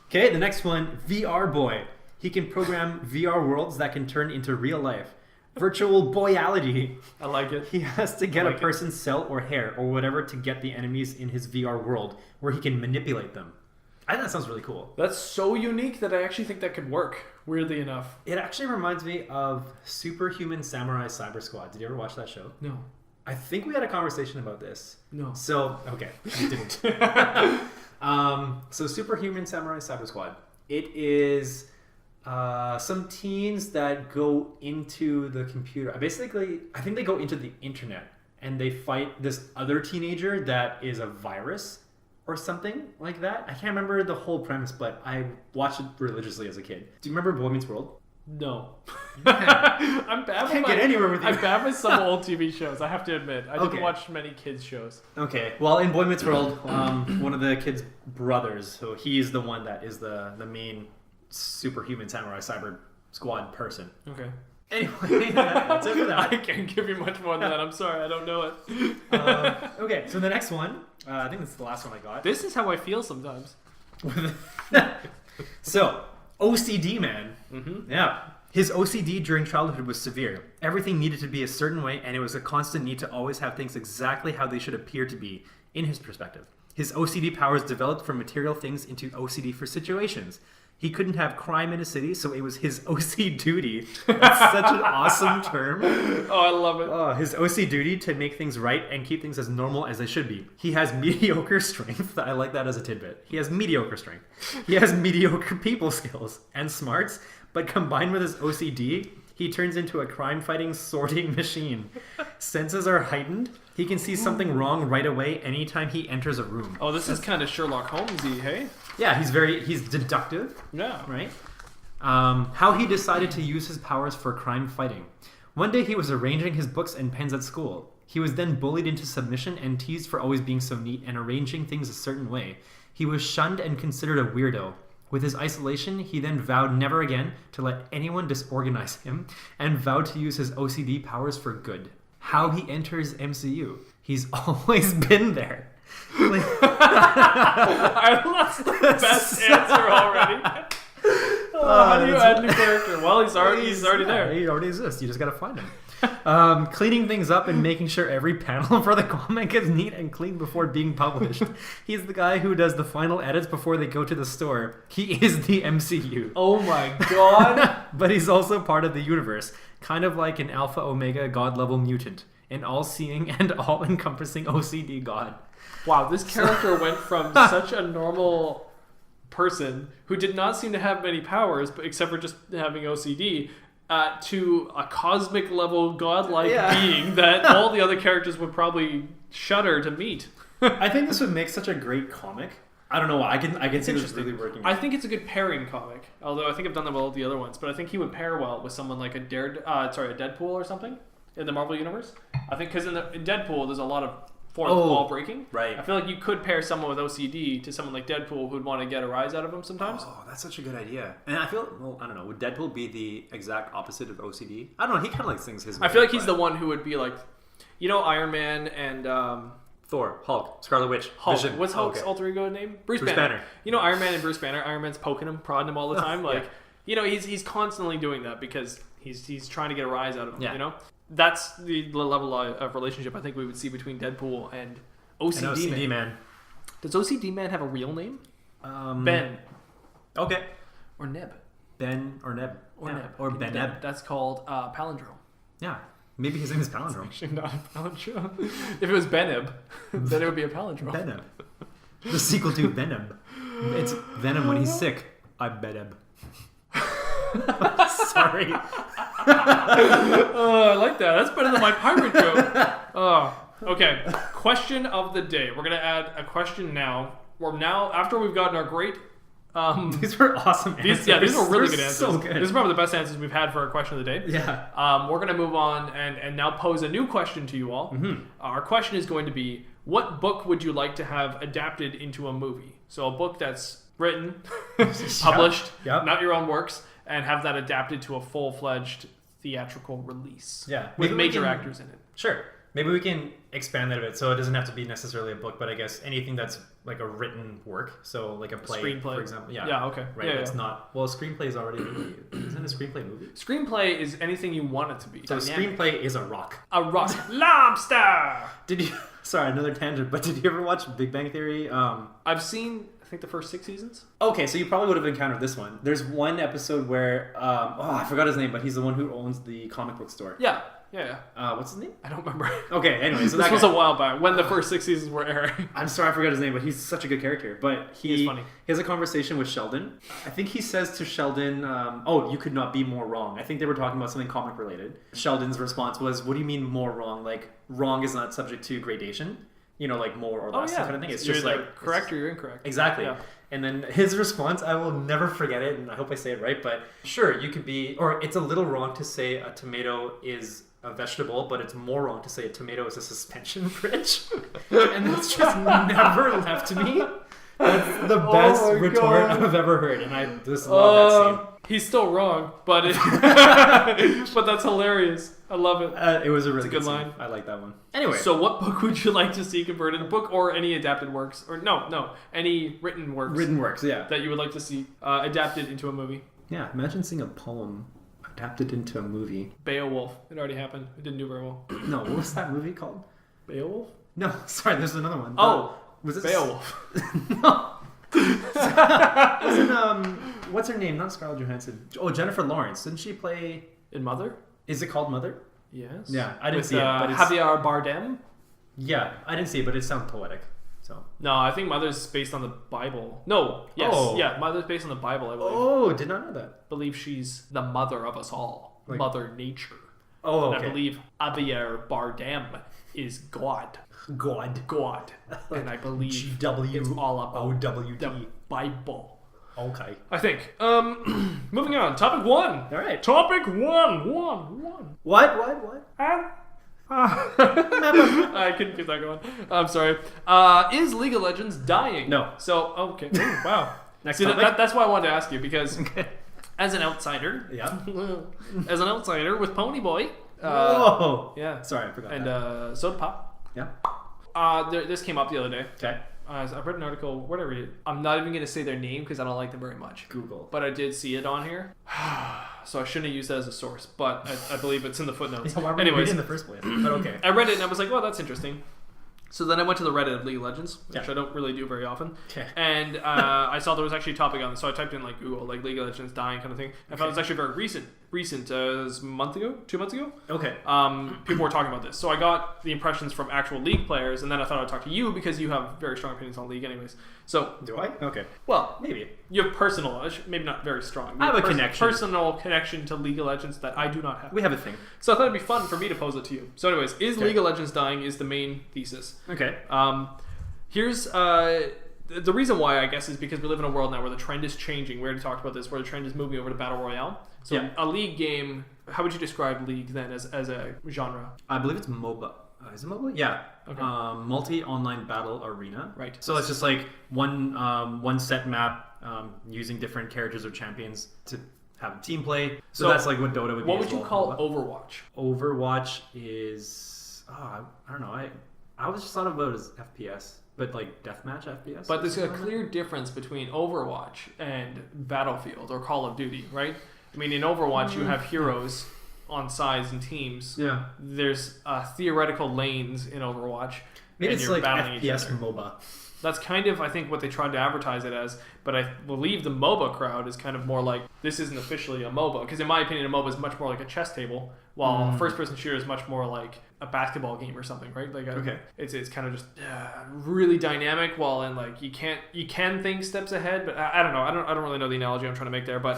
Okay, the next one, VR Boy. He can program VR worlds that can turn into real life. Virtual boyality. I like it. He has to get a person's cell or hair or whatever to get the enemies in his VR world where he can manipulate them. I think that sounds really cool. That's so unique that I actually think that could work, weirdly enough. It actually reminds me of Superhuman Samurai Cyber Squad. Did you ever watch that show? No. I think we had a conversation about this. No. So, okay. You didn't. So Superhuman Samurai Cyber Squad. It is Some teens that go into the computer. Basically, I think they go into the internet and they fight this other teenager that is a virus or something like that. I can't remember the whole premise, but I watched it religiously as a kid. Do you remember Boy Meets World? No. I'm bad. Can't get anywhere with you. I'm bad with some old TV shows. I have to admit, I didn't Okay. watch many kids shows. Okay, well, in Boy Meets World, one of the kids' brothers, so he's the one that is the main superhuman samurai cyber squad person. Okay. Anyway, that's it for that. I can't give you much more than that. I'm sorry, I don't know it. Okay, so the next one, I think this is the last one I got. This is how I feel sometimes. So, OCD man. Mm-hmm. Yeah. His OCD during childhood was severe. Everything needed to be a certain way, and it was a constant need to always have things exactly how they should appear to be, in his perspective. His OCD powers developed from material things into OCD for situations. He couldn't have crime in a city, so it was his OC duty. That's such an awesome term. Oh, I love it. His OC duty to make things right and keep things as normal as they should be. He has mediocre strength. I like that as a tidbit. He has mediocre strength. He has mediocre people skills and smarts, but combined with his OCD, he turns into a crime-fighting, sorting machine. Senses are heightened. He can see something wrong right away anytime he enters a room. Oh, this is kind of Sherlock Holmes-y, hey? Yeah, he's deductive. Yeah. Right? How he decided to use his powers for crime fighting. One day he was arranging his books and pens at school. He was then bullied into submission and teased for always being so neat and arranging things a certain way. He was shunned and considered a weirdo. With his isolation, he then vowed never again to let anyone disorganize him and vowed to use his OCD powers for good. How he enters MCU. He's always been there. That's the best answer already. How do you add new character? Well, he's already there. He already exists. You just gotta find him. Cleaning things up and making sure every panel for the comic is neat and clean before being published. He's the guy who does the final edits before they go to the store. He is the MCU. Oh my god. But he's also part of the universe, kind of like an alpha omega god level mutant, an all-seeing and all-encompassing OCD god. Wow, this character went from such a normal person who did not seem to have many powers, but except for just having OCD, to a cosmic level godlike being that all the other characters would probably shudder to meet. I think this would make such a great comic. I don't know why. I can see this really working. I think it's a good pairing comic. Although I think I've done that well with the other ones, but I think he would pair well with someone like a Deadpool or something in the Marvel universe. I think because in Deadpool there's a lot of fourth wall breaking. Right. I feel like you could pair someone with OCD to someone like Deadpool who'd want to get a rise out of him sometimes. Oh, that's such a good idea. And I feel, well, I don't know, would Deadpool be the exact opposite of OCD? I don't know, he kind of like sings his way. I feel like he's the one who would be like, you know, Iron Man and Thor, Hulk, Scarlet Witch, Hulk. Vision. What's Hulk's alter ego name? Bruce Banner. You know, Iron Man and Bruce Banner. Iron Man's poking him, prodding him all the time. Like, you know, he's constantly doing that because he's trying to get a rise out of him. Yeah. You know, that's the level of relationship I think we would see between Deadpool and OCD, OCD man. Does OCD man have a real name? Ben. Okay. Or Neb. Ben or Neb. Or Neb. Or Ben Neb. That's called palindrome. Yeah. Maybe his name is Palindrome. Actually, not a palindrome. If it was Beneb, then it would be a palindrome. Beneb. The sequel to Venom. It's Venom when he's sick. I'm Beneb. Sorry. Oh, I like that. That's better than my pirate joke. Oh, okay. Question of the day. We're gonna add a question now. After we've gotten our great. These were awesome answers. These were really good answers. So good. This is probably the best answers we've had for our question of the day. Yeah. We're going to move on and now pose a new question to you all. Mm-hmm. Our question is going to be, what book would you like to have adapted into a movie? So a book that's written, published, not your own works, and have that adapted to a full-fledged theatrical release. Yeah. With Maybe major actors in it. Sure. Maybe we can expand that a bit, so it doesn't have to be necessarily a book, but I guess anything that's like a written work, so like a play, Screenplay. for example. Yeah. Yeah, okay. Right. Yeah, It's yeah. not. Well, a screenplay is already. Isn't a screenplay a movie? Screenplay is anything you want it to be. So a screenplay is a rock. A rock. Lobster! Did you? Sorry, another tangent. But did you ever watch Big Bang Theory? I've seen, I think, the first 6 seasons. Okay, so you probably would have encountered this one. There's one episode where I forgot his name, but he's the one who owns the comic book store. Yeah. Yeah. What's his name? I don't remember. Okay, anyway, so This that was guy. a while back when the first 6 seasons were airing. I'm sorry I forgot his name, but he's such a good character. But He's funny. He has a conversation with Sheldon. I think he says to Sheldon, "Oh, you could not be more wrong." I think they were talking about something comic related. Sheldon's response was, "What do you mean more wrong? Like wrong is not subject to gradation. You know, like more or less kind of thing. It's you're just either like correct or you're incorrect. Exactly." Yeah. And then his response, I will never forget it, and I hope I say it right, but sure, you could be, or it's a little wrong to say a tomato is a vegetable, but it's more wrong to say a tomato is a suspension bridge. And that's just never left me. That's the best retort I've ever heard, and I just love that scene. He's still wrong, but but that's hilarious. I love it. It was a really good scene. line. I like that one. Anyway, So what book would you like to see converted? A book or any adapted works? Or no, any written works written works, yeah. that you would like to see adapted into a movie? Yeah, imagine seeing a poem adapted into a movie. Beowulf. It already happened. It didn't do very well. No, what was that movie called? Beowulf? No, sorry, there's another one. Oh, was it Beowulf. No. Wasn't what's her name? Not Scarlett Johansson. Oh, Jennifer Lawrence. Didn't she play? In Mother? Is it called Mother? Yes. Yeah, I didn't With, see it, but it's, Javier Bardem? yeah, I didn't see it, but it sounds poetic. So. No, I think Mother's based on the Bible. No, yes, Oh. yeah, Mother's based on the Bible, I believe. Oh, did not know that. I believe she's the mother of us all. Like- Mother Nature. Oh, And okay. I believe Javier Bardem is God. God. God. And I believe G-W-O-W-D. it's all about the Bible. Okay. I think. Moving on. Topic 1. All right. Topic 1. What? I couldn't keep that going. I'm sorry. Is League of Legends dying? No. So, okay. Ooh, wow. Next See, topic. that's why I wanted to ask you, because as an outsider, Yeah. as an outsider with Ponyboy, Whoa. yeah, Sorry, I forgot and that. Soda Pop. Yeah. This came up the other day. Okay. I read an article. Where did I read it? I'm not even going to say their name because I don't like them very much. Google. But I did see it on here, so I shouldn't have used that as a source. But I believe it's in the footnotes. Why were you Anyways, reading in the first place? But okay. I read it and I was like, well, that's interesting. So then I went to the Reddit of League of Legends, which Yeah. I don't really do very often. Okay. And I saw there was actually a topic on this, so I typed in like Google, like League of Legends dying kind of thing. I found it was actually very recent. It was a month ago, 2 months ago. Okay. People were talking about this. So I got the impressions from actual League players, and then I thought I'd talk to you because you have very strong opinions on League anyways. So, Do I? Okay. well, Maybe. you have personal, maybe not very strong. I have a connection. Personal connection to League of Legends that I do not have. We have a thing. So I thought it'd be fun for me to pose it to you. So anyways, is Okay. League of Legends dying is the main thesis. Okay. Here's the reason why, I guess, is because we live in a world now where the trend is changing. We already talked about this, where the trend is moving over to Battle Royale. So Yeah. a League game, how would you describe League then as a genre? I believe it's MOBA. Is it MOBA? Yeah. Okay. Multi-online battle arena. Right. So it's just like one set map using different characters or champions to have team play. So that's like what Dota would be. What as would you well, call MOBA. Overwatch? Overwatch is I don't know. I was just thought about it as FPS, but like deathmatch FPS. But there's a clear difference between Overwatch and Battlefield or Call of Duty, right? I mean, in Overwatch, you have heroes on sides and teams. Yeah. There's theoretical lanes in Overwatch. Maybe and it's you're like battling each FPS other. MOBA. That's kind of, I think, what they tried to advertise it as. But I believe the MOBA crowd is kind of more like, this isn't officially a MOBA. Because in my opinion, a MOBA is much more like a chess table, while a first-person shooter is much more like a basketball game or something, right? Like, Okay. It's kind of just really dynamic. While in like you can think steps ahead, but I don't know. I don't really know the analogy I'm trying to make there. But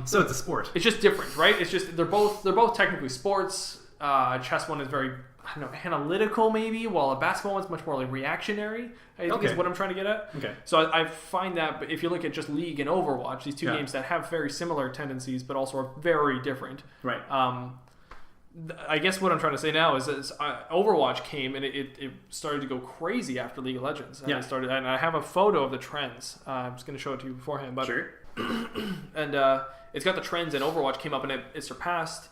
So it's a sport. it's just different, right? It's just they're both technically sports. Chess one is very, I don't know, analytical maybe, while a basketball one's much more like reactionary. I think is Okay. what I'm trying to get at. Okay. So I find that, but if you look at just League and Overwatch, these two Yeah. games that have very similar tendencies, but also are very different. Right. I guess what I'm trying to say now is Overwatch came and it started to go crazy after League of Legends. And Yeah. and I have a photo of the trends. I'm just going to show it to you beforehand. But, Sure. And it's got the trends, and Overwatch came up and it surpassed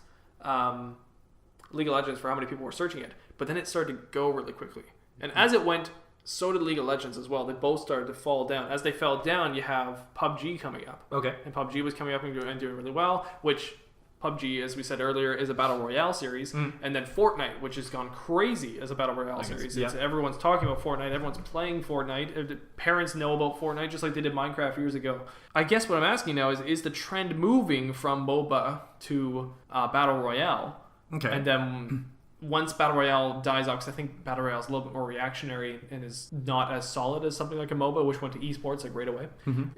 League of Legends for how many people were searching it. But then it started to go really quickly. And as it went, so did League of Legends as well. They both started to fall down. As they fell down, you have PUBG coming up. Okay. And PUBG was coming up and doing really well, which PUBG, as we said earlier, is a Battle Royale series. And then Fortnite, which has gone crazy as a Battle Royale series. yeah. Everyone's talking about Fortnite. Everyone's playing Fortnite. Parents know about Fortnite just like they did Minecraft years ago. I guess what I'm asking now is the trend moving from MOBA to Battle Royale? Okay. And then once Battle Royale dies out, because I think Battle Royale is a little bit more reactionary and is not as solid as something like a MOBA, which went to esports like right away.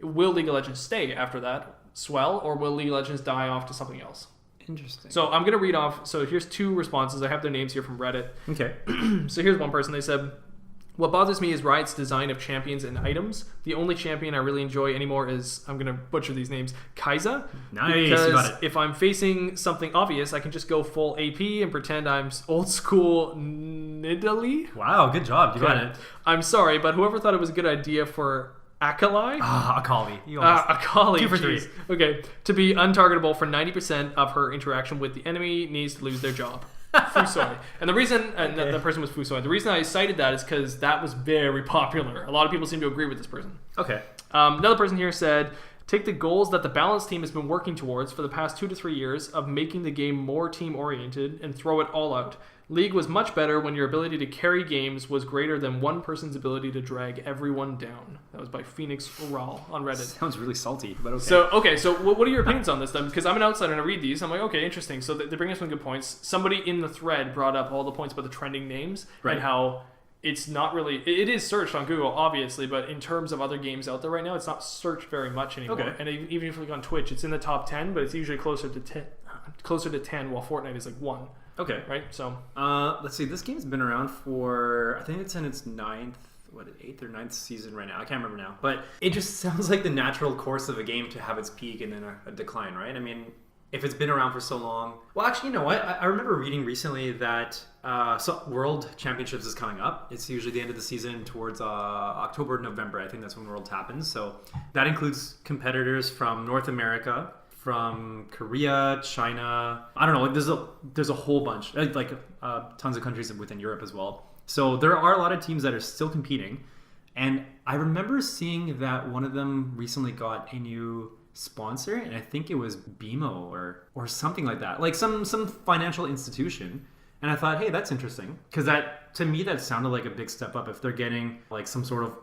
Will League of Legends stay after that, swell, or will League of Legends die off to something else? Interesting. So I'm going to read off. So here's 2 responses. I have their names here from Reddit. Okay. So here's one person. They said, what bothers me is Riot's design of champions and items. The only champion I really enjoy anymore is, I'm going to butcher these names, Kai'Sa. Nice, because you got it. if I'm facing something obvious, I can just go full AP and pretend I'm old school Nidalee. Wow, good job. You got it. I'm sorry, but whoever thought it was a good idea for Akali? Akali. You almost... Akali. 2 for 3. Jeez. Okay. To be untargetable for 90% of her interaction with the enemy needs to lose their job. Fusoi. And the reason, the person was Fusoi. The reason I cited that is because that was very popular. A lot of people seem to agree with this person. Okay. Another person here said, take the goals that the balance team has been working towards for the past 2 to 3 years of making the game more team-oriented and throw it all out. League was much better when your ability to carry games was greater than one person's ability to drag everyone down. That was by Phoenix Oral on Reddit. Sounds really salty, but okay. So what are your opinions on this then? Because I'm an outsider and I read these. I'm like, okay, interesting. So they bring us some good points. Somebody in the thread brought up all the points about the trending names and how it's not really... It is searched on Google, obviously, but in terms of other games out there right now, it's not searched very much anymore. Okay. And even if you look on Twitch, it's in the top 10, but it's usually closer to 10, while Fortnite is like 1. Okay. Right? So... let's see. This game's been around for... I think it's in its 8th or 9th season right now. I can't remember now. But it just sounds like the natural course of a game to have its peak and then a decline, right? I mean, if it's been around for so long... Well, actually, you know what? I remember reading recently that so World Championships is coming up. It's usually the end of the season towards October, November. I think that's when Worlds happens. So that includes competitors from North America, from Korea, China. I don't know. Like there's a whole bunch. Like tons of countries within Europe as well. So there are a lot of teams that are still competing. And I remember seeing that one of them recently got a new sponsor, and I think it was BMO or something like that, like some financial institution. And I thought, hey, that's interesting, because that, to me, that sounded like a big step up. If they're getting like some sort of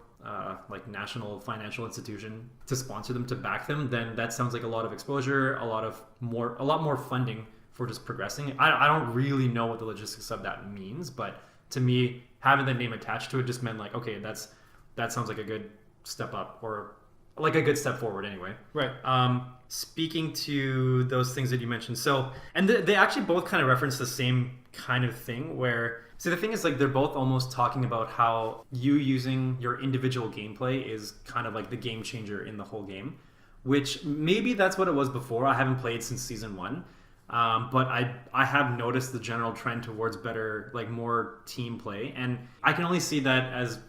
like national financial institution to sponsor them, to back them, then that sounds like a lot of exposure, a lot more funding for just progressing. I don't really know what the logistics of that means, but to me, having the name attached to it just meant like, okay, that sounds like a good step up, or like a good step forward anyway. Right. Speaking to those things that you mentioned, so, and they actually both kind of reference the same kind of thing where, see, the thing is, like, they're both almost talking about how you using your individual gameplay is kind of like the game changer in the whole game, which maybe that's what it was before. I haven't played since season 1. But I have noticed the general trend towards better, like more team play, and I can only see that as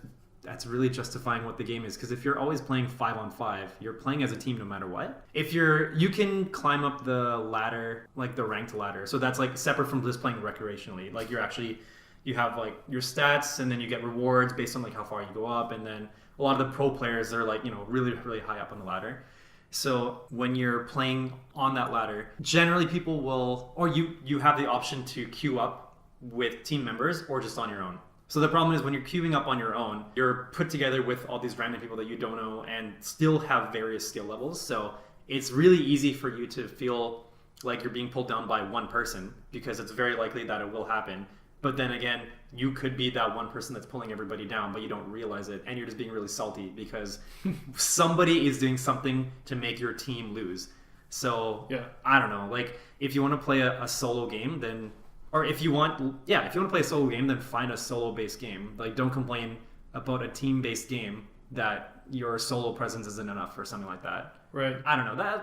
that's really justifying what the game is, because if you're always playing 5-on-5, you're playing as a team no matter what. If you can climb up the ladder, like the ranked ladder, so that's like separate from just playing recreationally. Like you have like your stats, and then you get rewards based on like how far you go up, and then a lot of the pro players are like, you know, really, really high up on the ladder. So when you're playing on that ladder, generally people will, or you have the option to queue up with team members or just on your own. So the problem is when you're queuing up on your own, you're put together with all these random people that you don't know and still have various skill levels. So it's really easy for you to feel like you're being pulled down by one person, because it's very likely that it will happen. But then again, you could be that one person that's pulling everybody down, but you don't realize it, and you're just being really salty because somebody is doing something to make your team lose. So yeah, I don't know. Like, if you want to play a solo game, then, or if you want to play a solo game, then find a solo-based game. Like, don't complain about a team-based game that your solo presence isn't enough or something like that. Right. I don't know.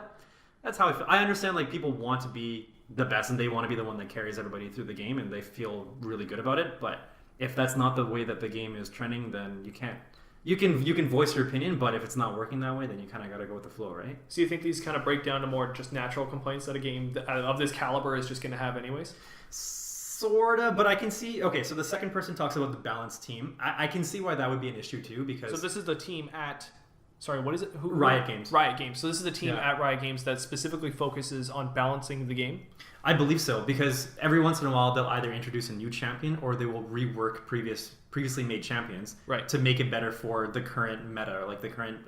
That's how I feel. I understand, like, people want to be the best and they want to be the one that carries everybody through the game and they feel really good about it. But if that's not the way that the game is trending, then you can't. You can voice your opinion, but if it's not working that way, then you kind of got to go with the flow, right? So you think these kind of break down to more just natural complaints that a game of this caliber is just going to have anyways? Sorta, but I can see... Okay, so the second person talks about the balanced team. I can see why that would be an issue too, because... So this is the team at... Sorry, what is it? Riot Games. Riot Games. So this is the team at Riot Games that specifically focuses on balancing the game? I believe so, because every once in a while they'll either introduce a new champion or they will rework previously made champions to make it better for the current meta, or like the current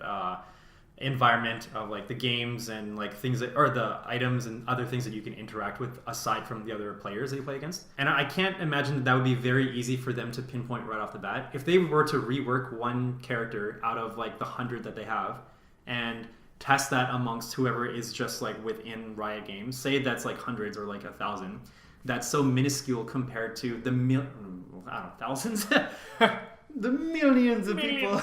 environment of like the games and like things that, or the items and other things that you can interact with aside from the other players that you play against. And I can't imagine that would be very easy for them to pinpoint right off the bat. If they were to rework one character out of like the 100 that they have and test that amongst whoever is just like within Riot Games, say that's like hundreds or like 1,000, that's so minuscule compared to the thousands, the millions of people,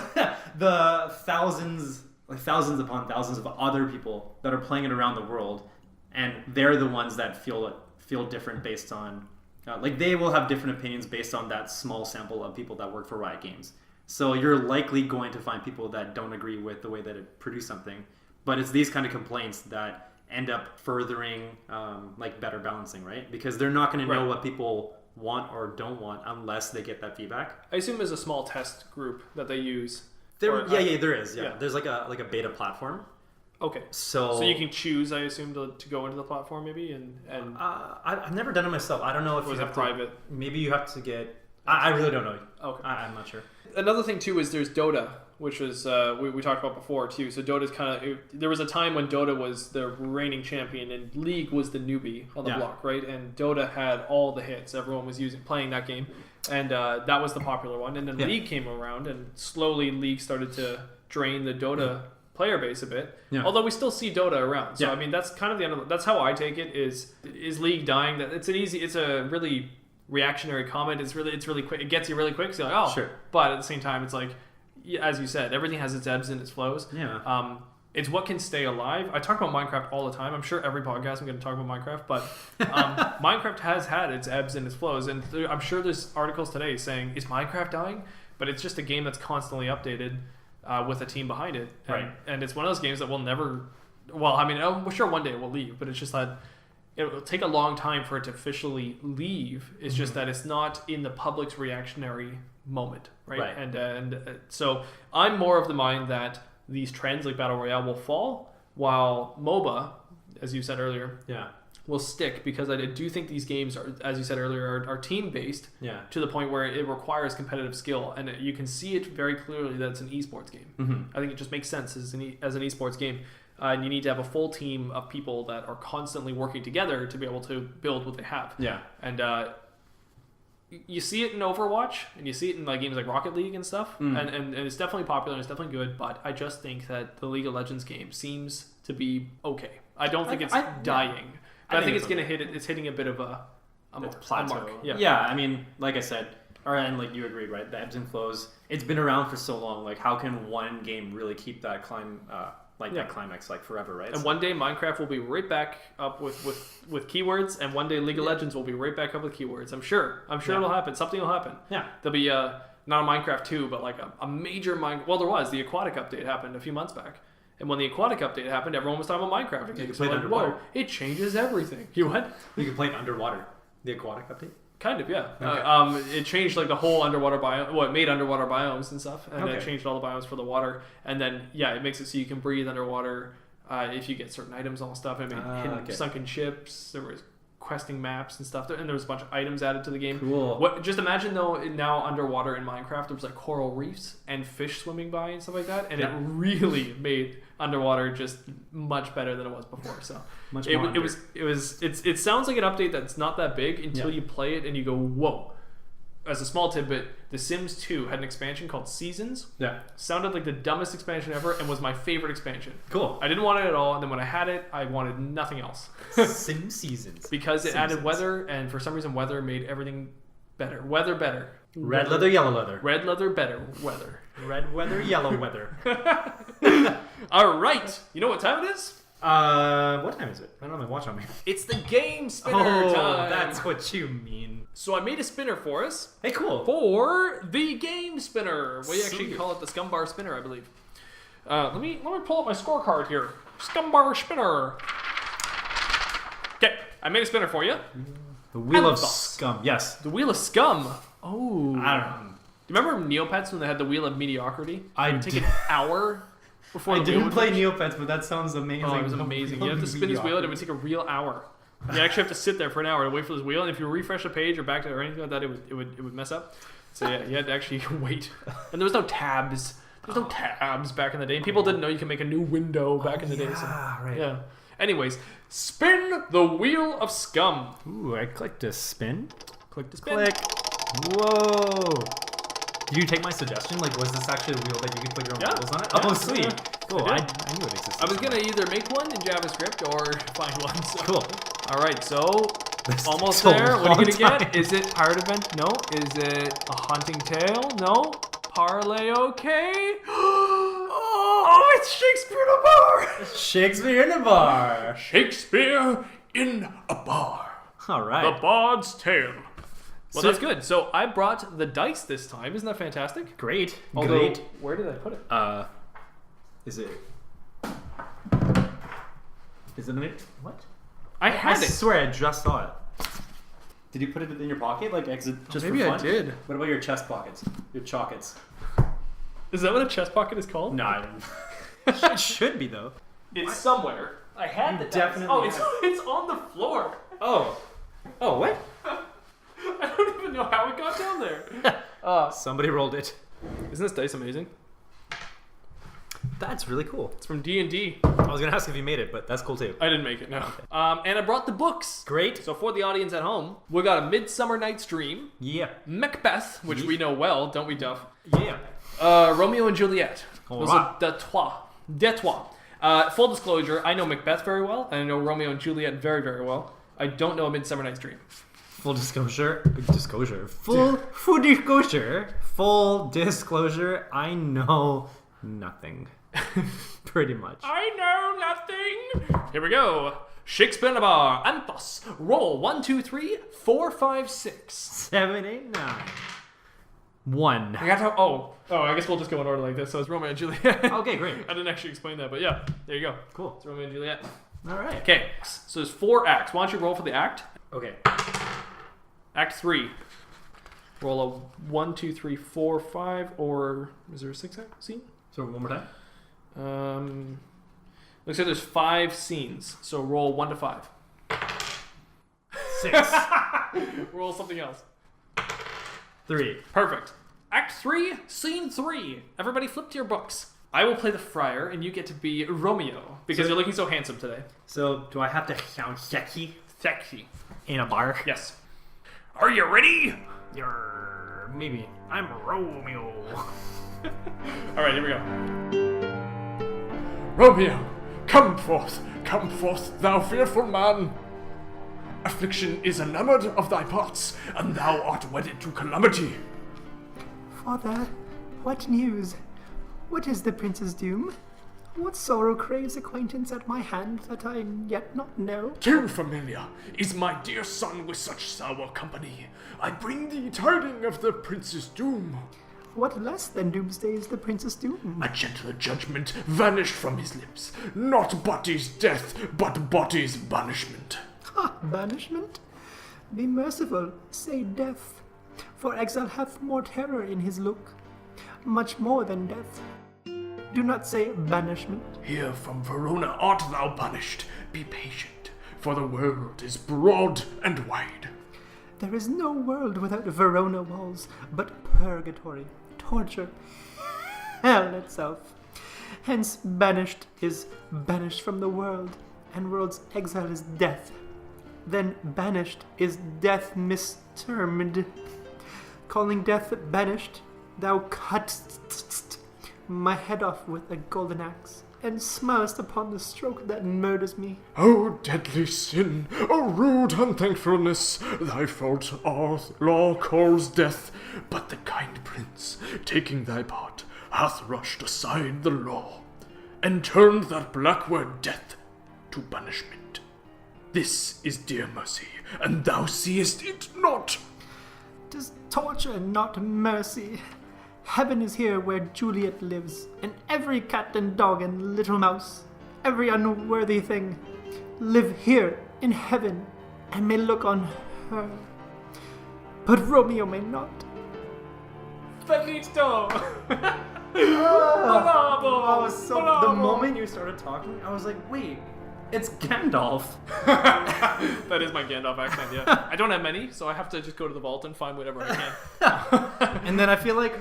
the thousands upon thousands of other people that are playing it around the world, and they're the ones that feel different based on like they will have different opinions based on that small sample of people that work for Riot Games. So you're likely going to find people that don't agree with the way that it produced something, but it's these kind of complaints that end up furthering like better balancing, right? Because they're not going to know what people want or don't want unless they get that feedback. I assume there's a small test group that they use. There is. Yeah. There's like a beta platform. Okay. So you can choose, I assume, to go into the platform maybe, and I've never done it myself. I don't know if you have private. Maybe you have to get. I really don't know. Okay. I'm not sure. Another thing too is there's Dota, which was we talked about before too. So Dota's there was a time when Dota was the reigning champion and League was the newbie on the block, right? And Dota had all the hits. Everyone was playing that game, and that was the popular one. And then League came around, and slowly League started to drain the Dota player base a bit. Yeah. Although we still see Dota around. So I mean, that's kind of the end of that's how I take it. Is League dying? That it's a really reactionary comment. It's really quick. It gets you really quick. So you're like, oh, sure. But at the same time, it's like, as you said, everything has its ebbs and its flows. Yeah. It's what can stay alive. I talk about Minecraft all the time. I'm sure every podcast I'm going to talk about Minecraft, but Minecraft has had its ebbs and its flows, and I'm sure there's articles today saying, is Minecraft dying? But it's just a game that's constantly updated with a team behind it. And it's one of those games that will never. Well, I mean, I'm sure one day it will leave, but it's just that it will take a long time for it to officially leave. It's just that it's not in the public's reactionary moment, right? And so I'm more of the mind that these trends like Battle Royale will fall, while MOBA, as you said earlier, will stick, because I do think these games are, as you said earlier, are team-based to the point where it requires competitive skill, and you can see it very clearly that it's an esports game. I think it just makes sense as an esports game. And you need to have a full team of people that are constantly working together to be able to build what they have. Yeah. And you see it in Overwatch, and you see it in like games like Rocket League and stuff. And it's definitely popular, and it's definitely good, but I just think that the League of Legends game seems to be okay. I don't think it's dying. But I think it's gonna hit it. It's hitting a bit of a plateau. Yeah. I mean, like I said, and like you agreed, right? The ebbs and flows. It's been around for so long. Like, how can one game really keep that that climax like forever, right? And one day Minecraft will be right back up with keywords, and one day League of Legends will be right back up with keywords. I'm sure it'll happen. Something will happen. Yeah. There'll be not a Minecraft 2, but like a major well, there was. The Aquatic update happened a few months back. And when the Aquatic update happened, everyone was talking about Minecraft again. You can play it underwater. Whoa, it changes everything. You what? You can play it underwater. The Aquatic update? Kind of, yeah. Okay. It changed like the whole underwater biome. Well, it made underwater biomes and stuff, and it changed all the biomes for the water. And then, it makes it so you can breathe underwater if you get certain items and all stuff. It made hidden sunken ships. There was questing maps and stuff, and there was a bunch of items added to the game. Cool. Just imagine though, now underwater in Minecraft, there was like coral reefs and fish swimming by and stuff like that, and it really made underwater just much better than it was before. So it sounds like an update that's not that big until you play it and you go, whoa. As a small tidbit, The Sims 2 had an expansion called Seasons. Yeah. Sounded like the dumbest expansion ever and was my favorite expansion. Cool. I didn't want it at all, and then when I had it, I wanted nothing else. Sim Seasons. Because it added weather, and for some reason weather made everything better. Weather better. Red leather, yellow leather. Red leather, better weather. Red weather, yellow weather. All right. You know what time it is? What time is it? I don't have my watch on me. It's the game spinner time. That's what you mean. So I made a spinner for us. Hey, cool. For the game spinner. We actually call it the Scumm Bar spinner, I believe. Let me pull up my scorecard here. Scumm Bar spinner. Okay, I made a spinner for you. The Wheel of Scum. Yes. The Wheel of Scum. Oh. I don't know. Do you remember Neopets when they had the Wheel of Mediocrity? I did. Take an hour. I didn't play Neopets, but that sounds amazing. Oh, it was amazing. You have to spin this wheel, and it would take a real hour. You actually have to sit there for an hour and wait for this wheel, and if you refresh a page or back to or anything like that, it would mess up. So yeah, you had to actually wait. And there was no tabs. There's no tabs back in the day. People didn't know you could make a new window back in the day. So, right. yeah. Anyways, spin the wheel of scum. Ooh, I clicked to spin. Click to spin. Click. Whoa. Did you take my suggestion? Like, was this actually a wheel that you could put your own wheels on it? Oh, sweet. Cool. I knew it existed. I was going to either make one in JavaScript or find one. So. Cool. All right, so This almost takes a there. What are you long going to get? time. Is it Pirate Event? No. Is it a Haunting Tale? No. Parlay okay? Oh, it's Shakespeare in a bar. Shakespeare in a bar. Shakespeare in a bar. All right. The Bard's Tale. Well, So- that's good. So I brought the dice this time. Isn't that fantastic? Great. Although, Great. where did I put it? Is it? Is it in it? What? I I had it. swear I just saw it. Did you put it in your pocket, like exit just Maybe for I fun? did. What about your chest pockets? Your chockets? Is that what a chest pocket is called? No, I didn't. It should be though. It's somewhere. I had the dice. definitely Oh, have it's on the floor. Oh. Oh, what? I don't even know how it got down there. Somebody rolled it. Isn't this dice amazing? That's really cool. It's from D&D. I was gonna ask if you made it, but that's cool too. I didn't make it, no. And I brought the books. Great. So for the audience at home, we got A Midsummer Night's Dream, Yeah. Macbeth, which we know well, don't we, Duff? Yeah. Romeo and Juliet. Those are Alright. the trois. De trois. Full disclosure, I know Macbeth very well, and I know Romeo and Juliet very, very well. I don't know A Midsummer Night's Dream. Full disclosure. Full disclosure. I know nothing. Pretty much. I know nothing. Here we go. Shakespeare in a bar. Anth0z. Roll 1, 2, 3, 4, 5, 6. 7, 8, 9. 1. I got to. I guess we'll just go in order like this. So it's Romeo and Juliet. Okay, great. I didn't actually explain that, but yeah, there you go. Cool. It's Romeo and Juliet. All right. Okay, so there's 4 acts. Why don't you roll for the act? Okay. Act 3. Roll a 1, 2, 3, 4, 5, or is there a 6 act scene? So one more time. Looks like there's 5 scenes. So roll 1 to 5. 6. Roll something else. 3. Perfect. Act 3, Scene 3. Everybody flip to your books. I will play the friar, and you get to be Romeo, because you're looking so handsome today. So do I have to sound sexy Sexy. in a bar? Yes. Are you ready? Maybe. I'm Romeo. Alright, here we go. Romeo, come forth, thou fearful man. Affliction is enamoured of thy parts, and thou art wedded to calamity. Father, what news? What is the prince's doom? What sorrow craves acquaintance at my hand that I yet not know? Too familiar is my dear son with such sour company. I bring thee tiding of the prince's doom. What less than doomsday is the prince's doom? A gentler judgment vanished from his lips. Not body's death, but body's banishment. Ha! Banishment? Be merciful, say death. For exile hath more terror in his look, much more than death. Do not say banishment. Here from Verona art thou banished. Be patient, for the world is broad and wide. There is no world without Verona walls, but purgatory, torture, hell itself. Hence banished is banished from the world, and world's exile is death. Then banished is death mistermed. Calling death banished, thou cuttest my head off with a golden axe, and smilest upon the stroke that murders me. O deadly sin, O rude unthankfulness, thy fault our law calls death, but the kind prince, taking thy part, hath rushed aside the law, and turned that black word death to banishment. This is dear mercy, and thou seest it not. 'Tis torture, not mercy. Heaven is here where Juliet lives, and every cat and dog and little mouse, every unworthy thing, live here in heaven and may look on her. But Romeo may not. Benito! The moment you started talking, I was like, wait, it's Gandalf. That is my Gandalf accent, yeah. I don't have many, so I have to just go to the vault and find whatever I can. And then I feel like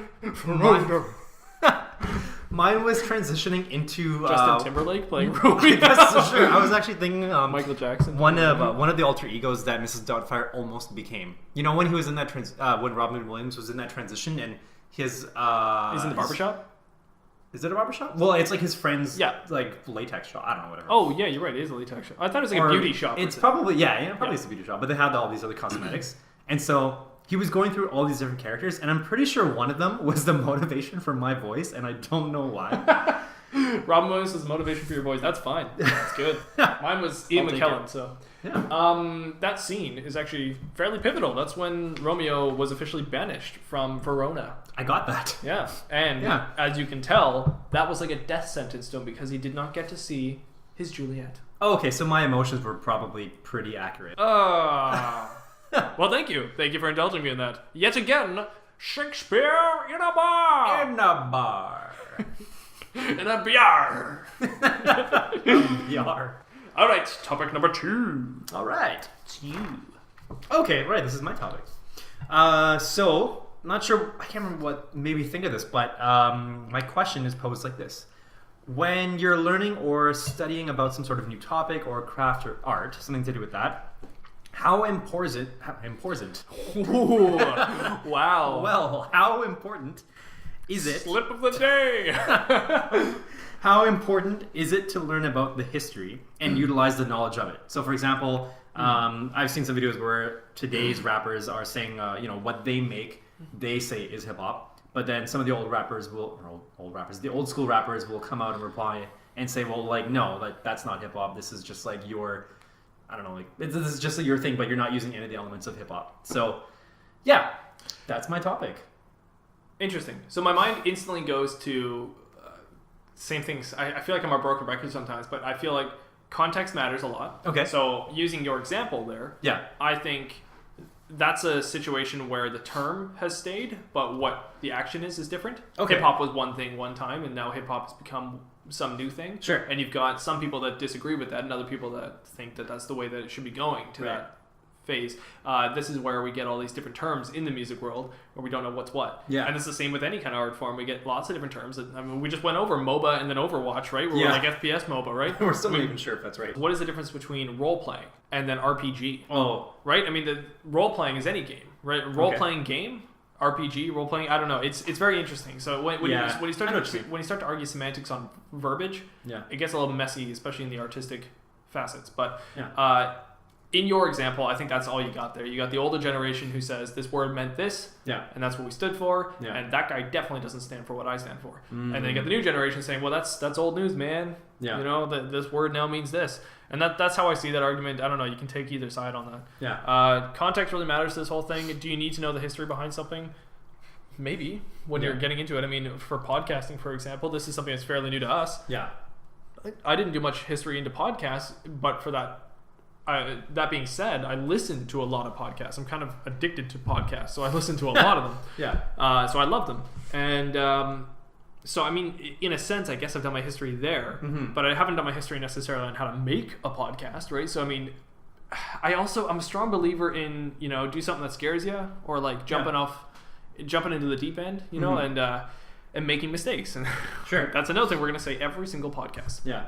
Mine was transitioning into Justin Timberlake playing Ruby. Yes, sure. I was actually thinking Michael Jackson. one of the alter egos that Mrs. Doubtfire almost became. You know, when he was in that when Robin Williams was in that transition and his He's in the barbershop? Is it a barbershop? Well, it's like his friend's Yeah. like latex shop. I don't know, whatever. Oh, yeah, you're right. It is a latex shop. I thought it was like Or a beauty shop. It's probably probably it's a beauty shop, but they had all these other cosmetics. And so he was going through all these different characters, and I'm pretty sure one of them was the motivation for my voice, and I don't know why. Robin Williams was motivation for your voice. That's fine. That's good. Mine was Ian I'll take McKellen. it. So Yeah. that scene is actually fairly pivotal. That's when Romeo was officially banished from Verona. I got that. Yeah, and Yeah. as you can tell, that was like a death sentence to him because he did not get to see his Juliet. Oh, okay, so my emotions were probably pretty accurate. Well, thank you. Thank you for indulging me in that. Yet again, Shakespeare in a bar. In a bar. In a BR. Yar. All right, topic number 2. All right. It's you. Okay, right, this is my topic. So, not sure, I can't remember what made me think of this, but my question is posed like this. When you're learning or studying about some sort of new topic or craft or art, something to do with that, how important Ooh, wow. well, how important is it? Slip of the day. How important is it to learn about the history and utilize the knowledge of it? So, for example, I've seen some videos where today's rappers are saying, what they make, they say is hip hop. But then some of the old school rappers will come out and reply and say, well, like, no, like that's not hip hop. This is just like your, I don't know, like this is just like your thing, but you're not using any of the elements of hip hop. So, yeah, that's my topic. Interesting. So my mind instantly goes to same things. I feel like I'm a broken record sometimes, but I feel like context matters a lot. Okay. So using your example there, Yeah. I think that's a situation where the term has stayed, but what the action is different. Okay. Hip hop was one thing one time, and now hip hop has become some new thing. Sure. And you've got some people that disagree with that, and other people that think that that's the way that it should be going to Right. that phase. This is where we get all these different terms in the music world where we don't know what's what. Yeah. And it's the same with any kind of art form. We get lots of different terms. I mean, we just went over MOBA and then Overwatch, right? We're Yeah. like FPS MOBA, right? We're still I not mean, even sure if that's right. what is the difference between role-playing and then RPG? Oh, Right? I mean, the role-playing is any game, right? Role-playing game, RPG, role-playing, I don't know. It's very interesting. So when you Yeah. start I know what you to, mean. when you start to argue semantics on verbiage, yeah. it gets a little messy, especially in the artistic facets. But Yeah. in your example, I think that's all you got there. You got the older generation who says this word meant this, Yeah. and that's what we stood for, Yeah. and that guy definitely doesn't stand for what I stand for. And then you got the new generation saying, well, that's old news, man. Yeah. You know, this word now means this. And that's how I see that argument. I don't know. You can take either side on that. Yeah. Context really matters to this whole thing. Do you need to know the history behind something? Maybe, when you're getting into it. I mean, for podcasting, for example, this is something that's fairly new to us. Yeah. I didn't do much history into podcasts, but for that, that being said, I listen to a lot of podcasts. I'm kind of addicted to podcasts, so I listen to a lot of them. Yeah. So I love them. And so, I mean, in a sense, I guess I've done my history there, but I haven't done my history necessarily on how to make a podcast, right? So, I mean, I'm a strong believer in, do something that scares you, or like jumping into the deep end, and making mistakes. And Sure. that's another thing we're going to say every single podcast. Yeah.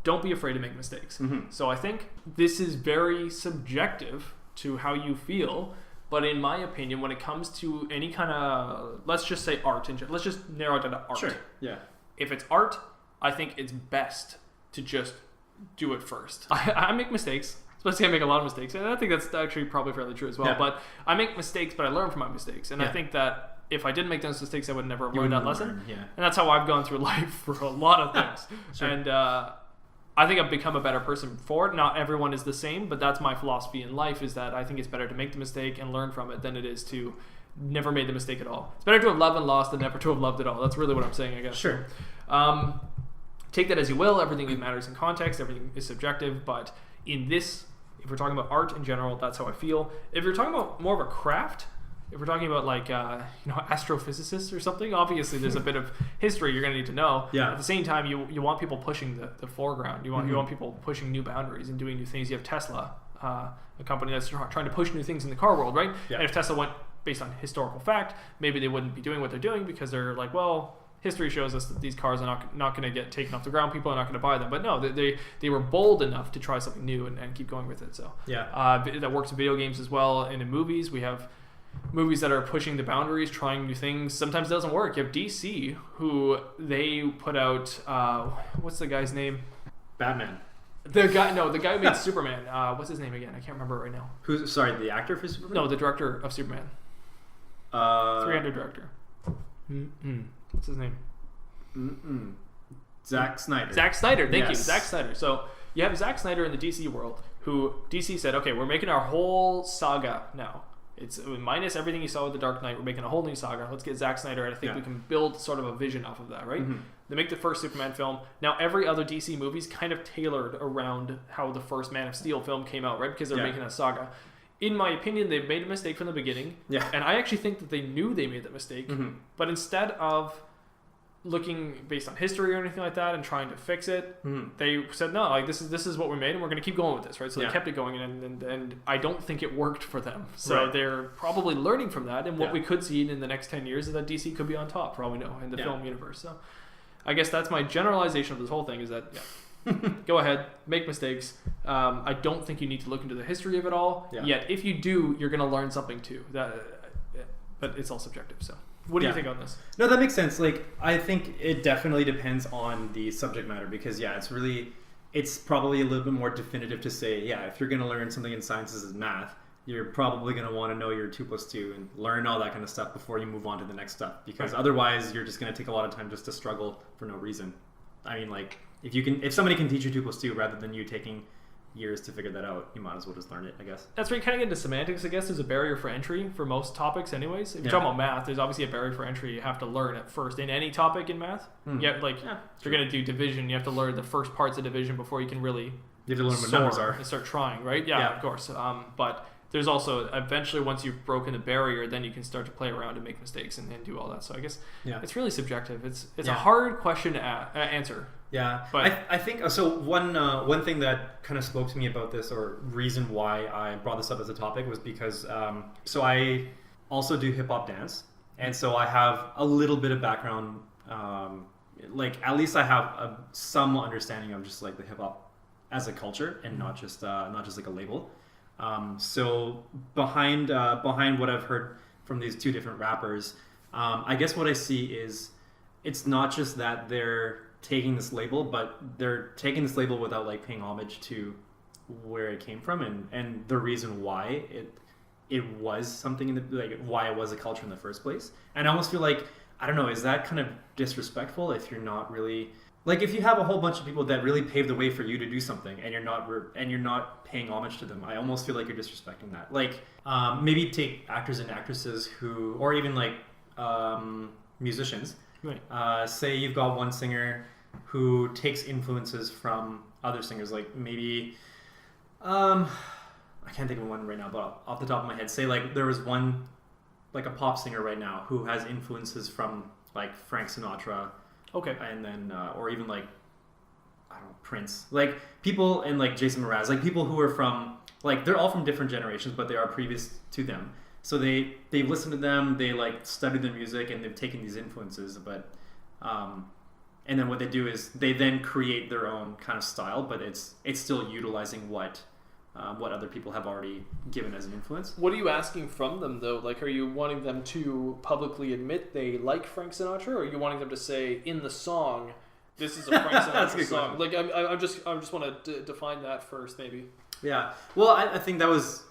Don't be afraid to make mistakes. So I think this is very subjective to how you feel, but in my opinion, when it comes to any kind of, let's just say art, let's just narrow it down to art. Sure. Yeah. If it's art, I think it's best to just do it first. I make mistakes, especially I make a lot of mistakes, and I think that's actually probably fairly true as well. Yeah. But I make mistakes, but I learn from my mistakes, and I think that if I didn't make those mistakes, I would never have learned that lesson. Yeah. And that's how I've gone through life for a lot of things. Sure. And I think I've become a better person for it. Not everyone is the same, but that's my philosophy in life, is that I think it's better to make the mistake and learn from it than it is to never made the mistake at all. It's better to have loved and lost than never to have loved at all. That's really what I'm saying, I guess. Sure. Take that as you will. Everything matters in context. Everything is subjective. But in this, if we're talking about art in general, that's how I feel. If you're talking about more of a craft, if we're talking about like astrophysicists or something, obviously there's a bit of history you're going to need to know. Yeah. At the same time, you want people pushing the foreground. You want people pushing new boundaries and doing new things. You have Tesla, a company that's trying to push new things in the car world, right? Yeah. And if Tesla went based on historical fact, maybe they wouldn't be doing what they're doing because they're like, well, history shows us that these cars are not going to get taken off the ground. People are not going to buy them. But no, they were bold enough to try something new and keep going with it. So that works in video games as well. And in movies, we have movies that are pushing the boundaries, trying new things. Sometimes it doesn't work. You have DC, who they put out, what's the guy's name? Batman. The guy who made Superman. What's his name again? I can't remember right now. Sorry, the actor for Superman? No, the director of Superman. 300 director. What's his name? Zack Snyder. Zack Snyder, thank you. Yes. Zack Snyder. So you have Zack Snyder in the DC world, who DC said, okay, we're making our whole saga now. It's minus everything you saw with The Dark Knight. We're making a whole new saga. Let's get Zack Snyder, and I think we can build sort of a vision off of that, right? They make the first Superman film. Now every other DC movie's kind of tailored around how the first Man of Steel film came out, right? Because they're making a saga. In my opinion, they've made a mistake from the beginning. Yeah. And I actually think that they knew they made that mistake. But instead of looking based on history or anything like that and trying to fix it, they said, no, like this is what we made and we're going to keep going with this, right? So they kept it going, and I don't think it worked for them. So they're probably learning from that, and what we could see in the next 10 years is that DC could be on top, for all we know, in the film universe. So I guess that's my generalization of this whole thing, is that go ahead, make mistakes. I don't think you need to look into the history of it all, yet if you do, you're going to learn something too. But it's all subjective, so. What do you think on this? No, that makes sense. Like, I think it definitely depends on the subject matter, because it's probably a little bit more definitive to say, if you're going to learn something in sciences as math, you're probably going to want to know your 2 + 2 and learn all that kind of stuff before you move on to the next stuff, because otherwise you're just going to take a lot of time just to struggle for no reason. I mean, like, if somebody can teach you 2 + 2 rather than you taking years to figure that out, you might as well just learn it, I guess. That's where you kind of get into semantics, I guess. There's a barrier for entry for most topics anyways. If you're talking about math, there's obviously a barrier for entry you have to learn at first in any topic in math. If you're going to do division, you have to learn the first parts of division before you can really you have to learn what numbers are and start trying, right? Yeah, of course. But there's also, eventually, once you've broken the barrier, then you can start to play around and make mistakes and do all that. So I guess it's really subjective. It's a hard question to answer. Yeah, but I think so. One thing that kind of spoke to me about this, or reason why I brought this up as a topic, was because so I also do hip hop dance, and so I have a little bit of background. Like, at least I have some understanding of just like the hip hop as a culture, and not just like a label. So behind what I've heard from these two different rappers, I guess what I see is it's not just that they're taking this label, but they're taking this label without like paying homage to where it came from and the reason why it was something in the, like, why it was a culture in the first place. And I almost feel like, I don't know, is that kind of disrespectful if you're not really, like, if you have a whole bunch of people that really paved the way for you to do something and you're not paying homage to them, I almost feel like you're disrespecting that. Like, maybe take actors and actresses who, or even like musicians. Right. Say you've got one singer who takes influences from other singers, like maybe I can't think of one right now, but off the top of my head, say like there was one, like a pop singer right now who has influences from like Frank Sinatra, okay, and then or even like, I don't know, Prince, like people, and like Jason Mraz, like people who are from, like, they're all from different generations, but they are previous to them. So they've listened to them, they like studied their music, and they've taken these influences, but and then what they do is they then create their own kind of style, but it's still utilizing what other people have already given as an influence. What are you asking from them though? Like, are you wanting them to publicly admit they like Frank Sinatra, or are you wanting them to say in the song, this is a Frank Sinatra song? Like, I just want to define that first, maybe. Yeah. Well, I think that was.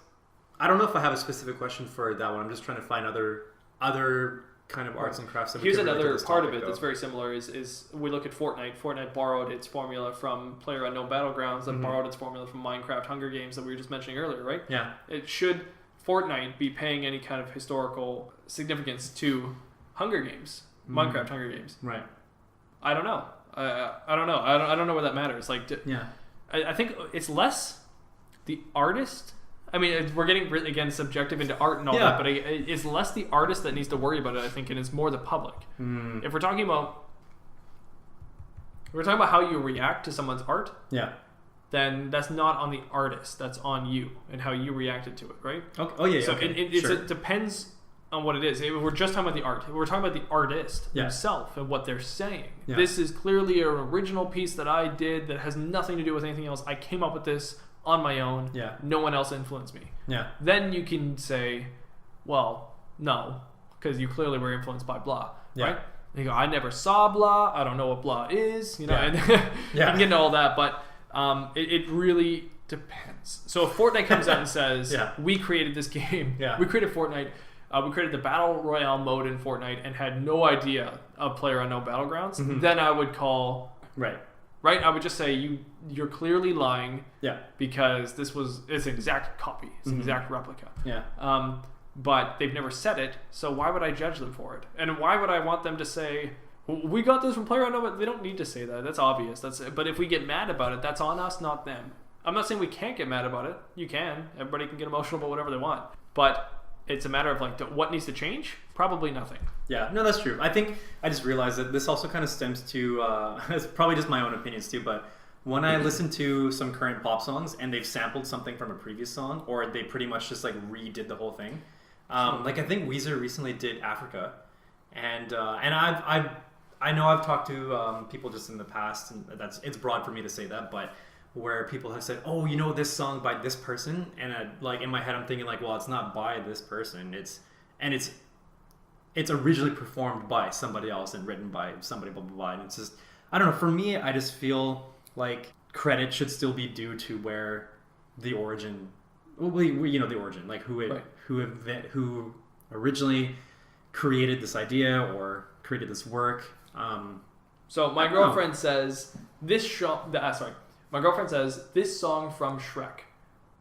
I don't know if I have a specific question for that one. I'm just trying to find other kind of arts and crafts. That Here's another part of it that's very similar is we look at Fortnite. Fortnite borrowed its formula from PlayerUnknown Battlegrounds, that borrowed its formula from Minecraft Hunger Games that we were just mentioning earlier, right? Yeah. Should Fortnite be paying any kind of historical significance to Hunger Games, Minecraft Hunger Games? Right. I don't know. I don't know. I don't know where that matters. Like, I think it's less the artist. I mean, we're getting really, again, subjective into art and all that, but it's less the artist that needs to worry about it, I think, and it's more the public. If we're talking about how you react to someone's art, then that's not on the artist, that's on you and how you reacted to it, right? Okay. Oh yeah. So it depends on what it is. We're just talking about the art. We're talking about the artist Yeah. himself and what they're saying. Yeah. This is clearly an original piece that I did that has nothing to do with anything else. I came up with this on my own. Yeah. No one else influenced me. Yeah. Then you can say, well, no, because you clearly were influenced by blah, Yeah. right? You go, I never saw blah. I don't know what blah is. You know, Yeah. and Yeah. you can get into all that, but it really depends. So if Fortnite comes out and says, Yeah. we created this game, Yeah. we created Fortnite, we created the Battle Royale mode in Fortnite and had no idea of PlayerUnknown Battlegrounds, then I would call, Right. right? I would just say, you're clearly lying Yeah. because it's an exact copy. It's an exact replica. Yeah. But they've never said it, so why would I judge them for it? And why would I want them to say, we got this from PlayerUnknown, but they don't need to say that. That's obvious. But if we get mad about it, that's on us, not them. I'm not saying we can't get mad about it. You can. Everybody can get emotional about whatever they want. But it's a matter of like, what needs to change? Probably nothing. Yeah, no, that's true. I think I just realized that this also kind of stems to, it's probably just my own opinions too, but when I listen to some current pop songs and they've sampled something from a previous song, or they pretty much just like redid the whole thing, like I think Weezer recently did Africa, and I know I've talked to people just in the past, and it's broad for me to say that, but where people have said, oh, you know, this song by this person, and like in my head I'm thinking like, well, it's not by this person, it's originally performed by somebody else and written by somebody, blah blah blah, and it's just, I don't know, for me I just feel like credit should still be due to where the origin, the origin, like who originally created this idea or created this work. So my girlfriend says my girlfriend says this song from Shrek.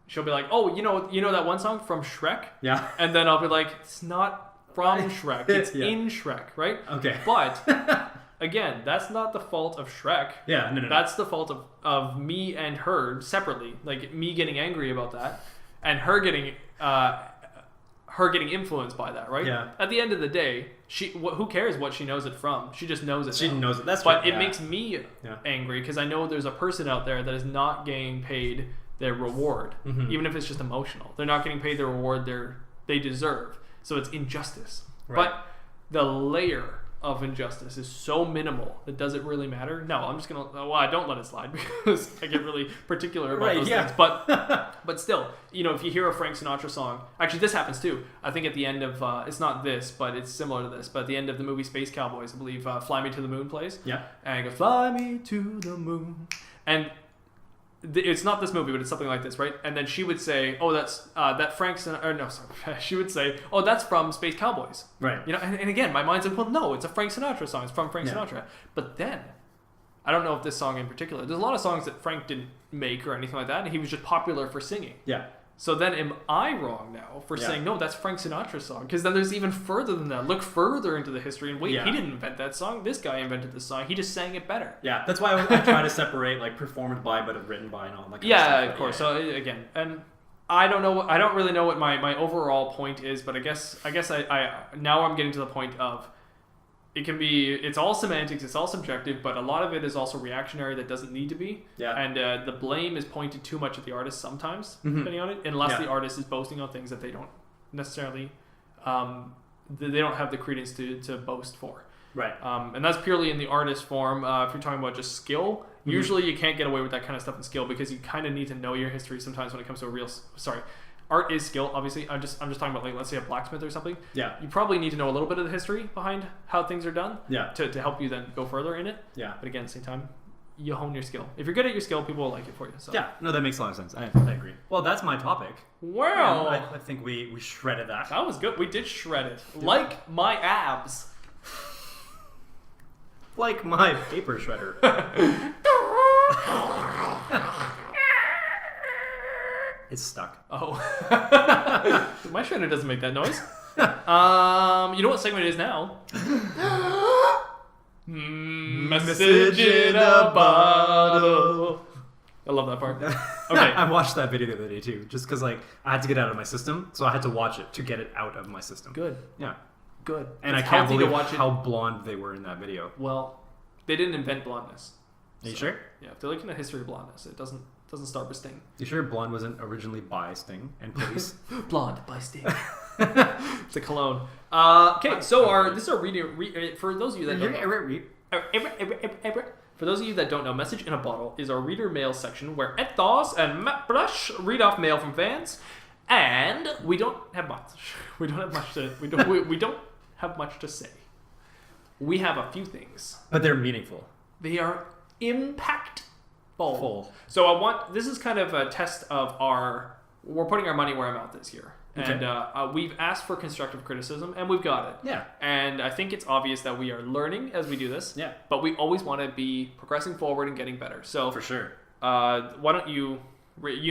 She'll be like, oh, you know that one song from Shrek? Yeah. And then I'll be like, it's not from Shrek, it's Yeah. in Shrek, right? Okay. But again, that's not the fault of Shrek. Yeah, no. That's the fault of me and her separately. Like me getting angry about that, and her getting influenced by that, right? Yeah. At the end of the day, who cares what she knows it from? She just knows it. She now. knows it. That's but right. it makes me angry because I know there's a person out there that is not getting paid their reward, even if it's just emotional. They're not getting paid the reward they deserve. So it's injustice. Right. But the layer of injustice is so minimal that does it really matter? No, I'm just gonna. I don't let it slide because I get really particular about those things. But still, if you hear a Frank Sinatra song, actually this happens too. I think at the end of it's not this, but it's similar to this. But at the end of the movie Space Cowboys, I believe "Fly Me to the Moon" plays. Yeah. And it goes, "Fly me to the moon," and it's not this movie, but it's something like this, right? And then she would say, "Oh, that's that Frank Sinatra." Or no, sorry. She would say, "Oh, that's from Space Cowboys." Right. And again, my mind's like, well, no, it's a Frank Sinatra song. It's from Frank Sinatra. But then, I don't know if this song in particular. There's a lot of songs that Frank didn't make or anything like that, and he was just popular for singing. Yeah. So then, am I wrong now for saying no? That's Frank Sinatra's song? Because then there's even further than that. Look further into the history, and wait, he didn't invent that song. This guy invented this song. He just sang it better. Yeah, that's why I try to separate like performed by, but written by, and all that. Of course. So again, and I don't know. I don't really know what my overall point is, but I guess I now I'm getting to the point of it's all semantics, it's all subjective, but a lot of it is also reactionary that doesn't need to be. Yeah. And the blame is pointed too much at the artist sometimes, depending on it, unless the artist is boasting on things that they don't necessarily, they don't have the credence to boast for. Right. And that's purely in the artist form. If you're talking about just skill, usually you can't get away with that kind of stuff in skill because you kind of need to know your history sometimes when it comes to art is skill, obviously. I'm just talking about, like, let's say a blacksmith or something. Yeah. You probably need to know a little bit of the history behind how things are done. Yeah. To help you then go further in it. Yeah. But again, at the same time, you hone your skill. If you're good at your skill, people will like it for you. So. Yeah. No, that makes a lot of sense. I agree. Well, that's my topic. Wow. I think we shredded that. That was good. We did shred it. Like my abs. Like my paper shredder. It's stuck. Oh. My shredder doesn't make that noise. You know what segment it is now? Message in a bottle. I love that part. Okay. I watched that video the other day too, just because I had to get it out of my system, so I had to watch it to get it out of my system. Good. Yeah. Good. And I can't believe how blonde they were in that video. Well, they didn't invent blondness. Are you sure? Yeah, if they're looking at history of blondness, it doesn't start with Sting. You sure blonde wasn't originally by Sting and Police? Blonde by Sting. It's a cologne. Okay, so this is our reading. For those of you that don't know, for those of you that don't know, Message in a Bottle is our reader mail section where Anth0z and Mattbrush read off mail from fans, and we don't have much. We don't have much to. We don't have much to say. We have a few things, but they're meaningful. They are impactful. Full. So this is kind of a test of we're putting our money where our mouth is here. Okay. And we've asked for constructive criticism, and we've got it. Yeah. And I think it's obvious that we are learning as we do this. Yeah. But we always want to be progressing forward and getting better. So For sure. why don't you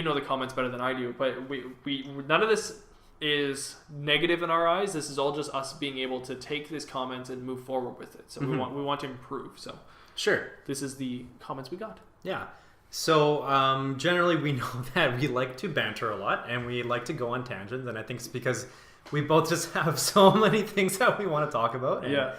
know the comments better than I do, but we none of this is negative in our eyes. This is all just us being able to take this comment and move forward with it. So we want to improve. So sure. This is the comments we got. Yeah. So generally we know that we like to banter a lot and we like to go on tangents, and I think it's because we both just have so many things that we want to talk about. And, Yeah.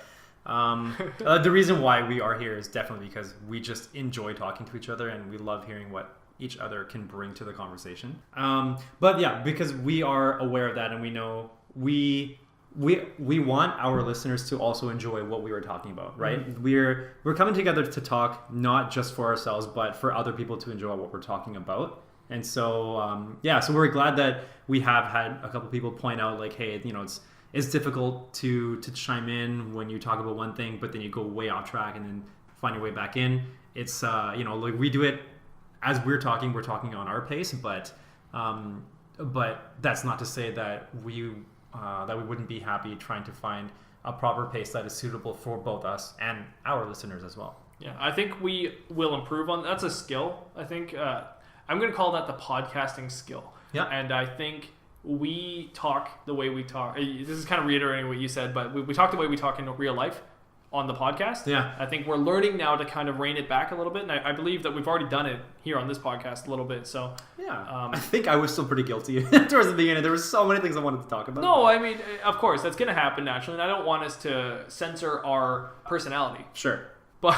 The reason why we are here is definitely because we just enjoy talking to each other and we love hearing what each other can bring to the conversation. But yeah, because we are aware of that and we know we want our listeners to also enjoy what we were talking about, right? Mm-hmm. We're coming together to talk not just for ourselves, but for other people to enjoy what we're talking about. And so, so we're glad that we have had a couple people point out like, hey, it's difficult to chime in when you talk about one thing, but then you go way off track and then find your way back in. It's, like we do it as we're talking on our pace, but that's not to say that we wouldn't be happy trying to find a proper pace that is suitable for both us and our listeners as well. Yeah, I think we will improve on that's a skill. I think I'm going to call that the podcasting skill. Yeah. And I think we talk the way we talk. This is kind of reiterating what you said, but we talk the way we talk in real life on the podcast. Yeah. I think we're learning now to kind of rein it back a little bit, and I believe that we've already done it here on this podcast a little bit. So yeah, I think I was still pretty guilty towards the beginning. There were so many things I wanted to talk about. No, I mean, of course, that's going to happen naturally, and I don't want us to censor our personality. Sure. But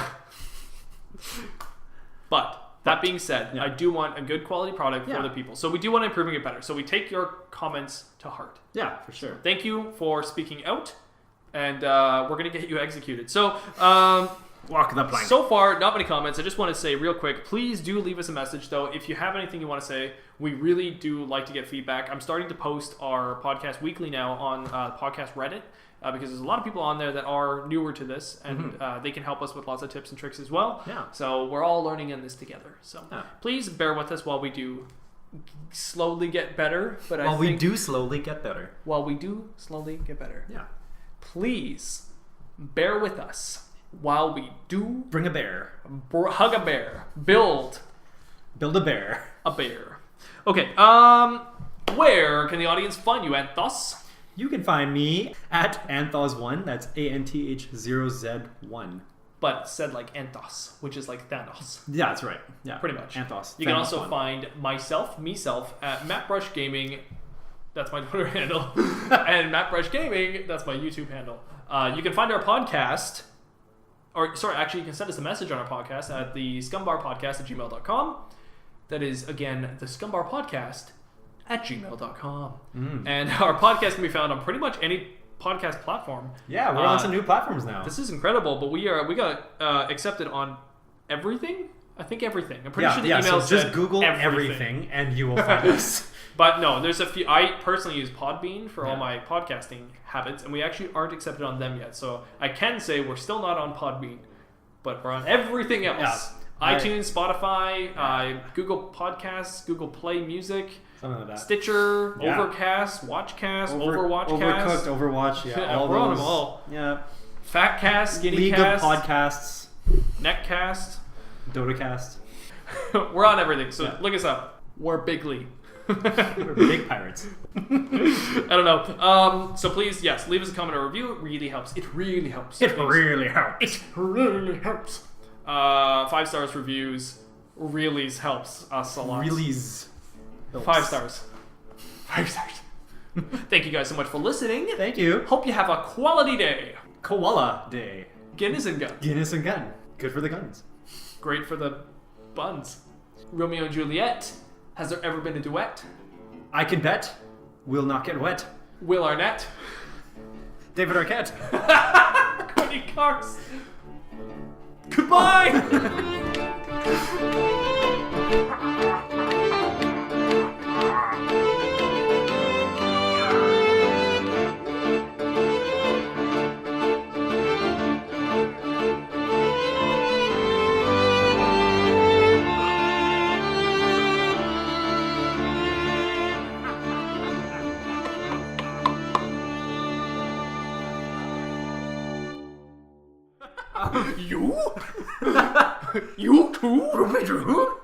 that being said, I do want a good quality product for the people. So we do want to improving it better. So we take your comments to heart. Yeah, for sure. Thank you for speaking out. And we're going to get you executed. So, walk the plank. So far, not many comments. I just want to say real quick, please do leave us a message, though. If you have anything you want to say, we really do like to get feedback. I'm starting to post our podcast weekly now on podcast Reddit because there's a lot of people on there that are newer to this, and they can help us with lots of tips and tricks as well. Yeah. So we're all learning in this together. So please bear with us while we do slowly get better. But while we do slowly get better. While we do slowly get better. Yeah. Please bear with us while we do bring a bear, hug a bear, build a bear. Okay. Where can the audience find you, Anth0z? You can find me at Anth0z1. That's ANTH0Z1. But said like Anth0z, which is like Thanos. Yeah, that's right. Yeah, pretty much. Anth0z. You can also find myself at Mattbrush Gaming. That's my Twitter handle. And Mattbrush Gaming, that's my YouTube handle. You can find our podcast, you can send us a message on our podcast at the Scumm Bar Podcast at gmail.com. That is, again, the Scumm Bar Podcast at gmail.com. And our podcast can be found on pretty much any podcast platform. Yeah, we're on some new platforms now. This is incredible, but we got accepted on everything. I think everything. I'm pretty sure the email so said just Google everything and you will find us. But no, there's a few. I personally use Podbean for all my podcasting habits, and we actually aren't accepted on them yet. So I can say we're still not on Podbean, but we're on everything else. Yeah. iTunes, Spotify, Google Podcasts, Google Play Music, something like that. Stitcher, Overcast, Watchcast, Overwatchcast. Overcooked, Overwatch, all we're those. on them all. Yeah. Fatcast, Skinnycast, League of Podcasts, Netcast, Dotacast. We're on everything, so look us up. We're bigly. We're big pirates. I don't know. So please, yes, leave us a comment or review. It really helps. It really helps. It really helps. It really helps. 5 stars reviews really helps us a lot. Really's 5 stars. 5 stars. Thank you guys so much for listening. Thank you. Hope you have a quality day. Koala Day. Guinness and gun. Guinness and gun. Good for the guns. Great for the buns. Romeo and Juliet. Has there ever been a duet? I can bet we'll not get wet. Will Arnett. David Arquette. Cody Cox. Goodbye! You? You too?